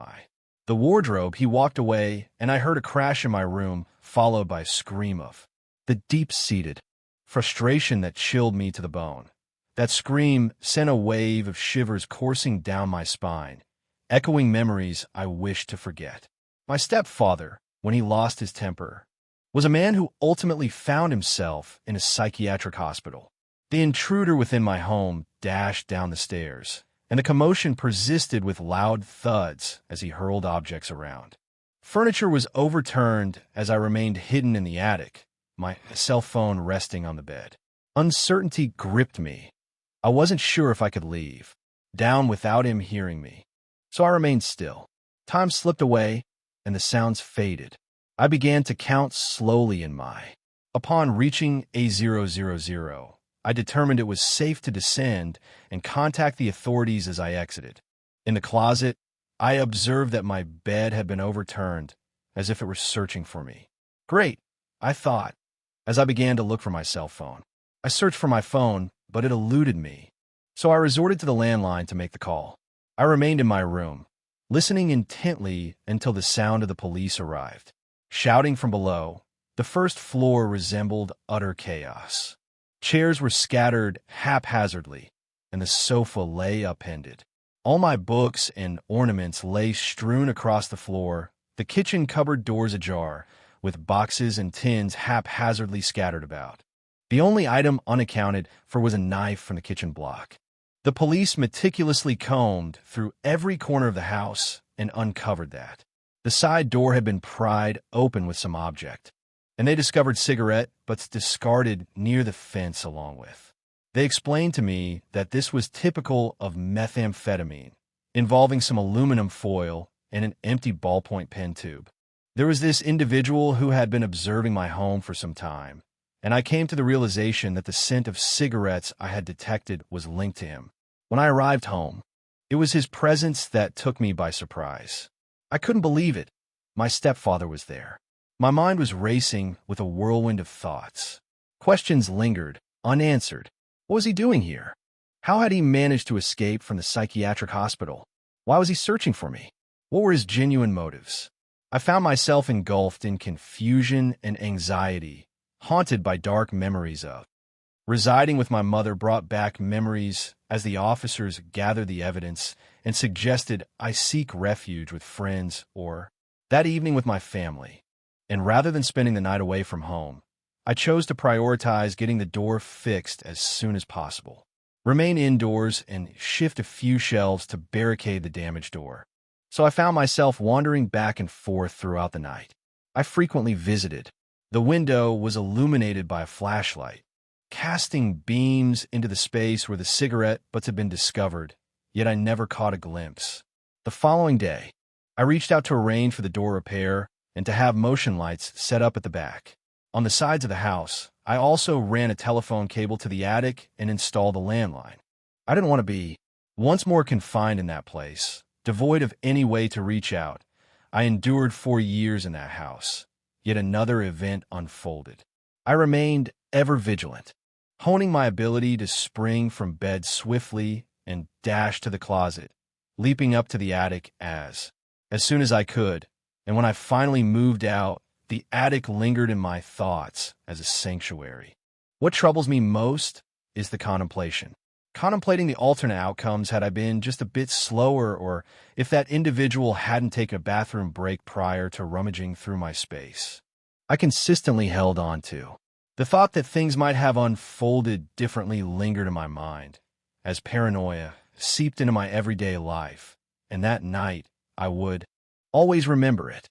the wardrobe, he walked away, and I heard a crash in my room, followed by a scream of the deep-seated frustration that chilled me to the bone. That scream sent a wave of shivers coursing down my spine, echoing memories I wished to forget. My stepfather, when he lost his temper, was a man who ultimately found himself in a psychiatric hospital. The intruder within my home dashed down the stairs, and the commotion persisted with loud thuds as he hurled objects around. Furniture was overturned as I remained hidden in the attic, my cell phone resting on the bed. Uncertainty gripped me. I wasn't sure if I could leave, down without him hearing me. So I remained still. Time slipped away, and the sounds faded. I began to count slowly in my. Upon reaching A000, I determined it was safe to descend and contact the authorities as I exited. In the closet, I observed that my bed had been overturned, as if it were searching for me. Great, I thought, as I began to look for my cell phone. I searched for my phone, but it eluded me. So I resorted to the landline to make the call. I remained in my room, listening intently until the sound of the police arrived. Shouting from below, the first floor resembled utter chaos. Chairs were scattered haphazardly, and the sofa lay upended. All my books and ornaments lay strewn across the floor, the kitchen cupboard doors ajar, with boxes and tins haphazardly scattered about. The only item unaccounted for was a knife from the kitchen block. The police meticulously combed through every corner of the house and uncovered that. The side door had been pried open with some object, and they discovered cigarette butts discarded near the fence along with. They explained to me that this was typical of methamphetamine, involving some aluminum foil and an empty ballpoint pen tube. There was this individual who had been observing my home for some time, and I came to the realization that the scent of cigarettes I had detected was linked to him. When I arrived home, it was his presence that took me by surprise. I couldn't believe it. My stepfather was there. My mind was racing with a whirlwind of thoughts. Questions lingered, unanswered. What was he doing here? How had he managed to escape from the psychiatric hospital? Why was he searching for me? What were his genuine motives? I found myself engulfed in confusion and anxiety, haunted by dark memories of. Residing with my mother brought back memories as the officers gathered the evidence and suggested I seek refuge with friends or that evening with my family. And rather than spending the night away from home, I chose to prioritize getting the door fixed as soon as possible, remain indoors, and shift a few shelves to barricade the damaged door. So I found myself wandering back and forth throughout the night. I frequently visited. The window was illuminated by a flashlight, casting beams into the space where the cigarette butts had been discovered, yet I never caught a glimpse. The following day, I reached out to arrange for the door repair and to have motion lights set up at the back. On the sides of the house, I also ran a telephone cable to the attic and installed a landline. I didn't want to be once more confined in that place, devoid of any way to reach out. I endured 4 years in that house. Yet another event unfolded. I remained ever vigilant, honing my ability to spring from bed swiftly and dash to the closet, leaping up to the attic as soon as I could. And when I finally moved out, the attic lingered in my thoughts as a sanctuary. What troubles me most is the contemplation. Contemplating the alternate outcomes had I been just a bit slower, or if that individual hadn't taken a bathroom break prior to rummaging through my space. I consistently held on to. The thought that things might have unfolded differently lingered in my mind, as paranoia seeped into my everyday life, and that night I would always remember it.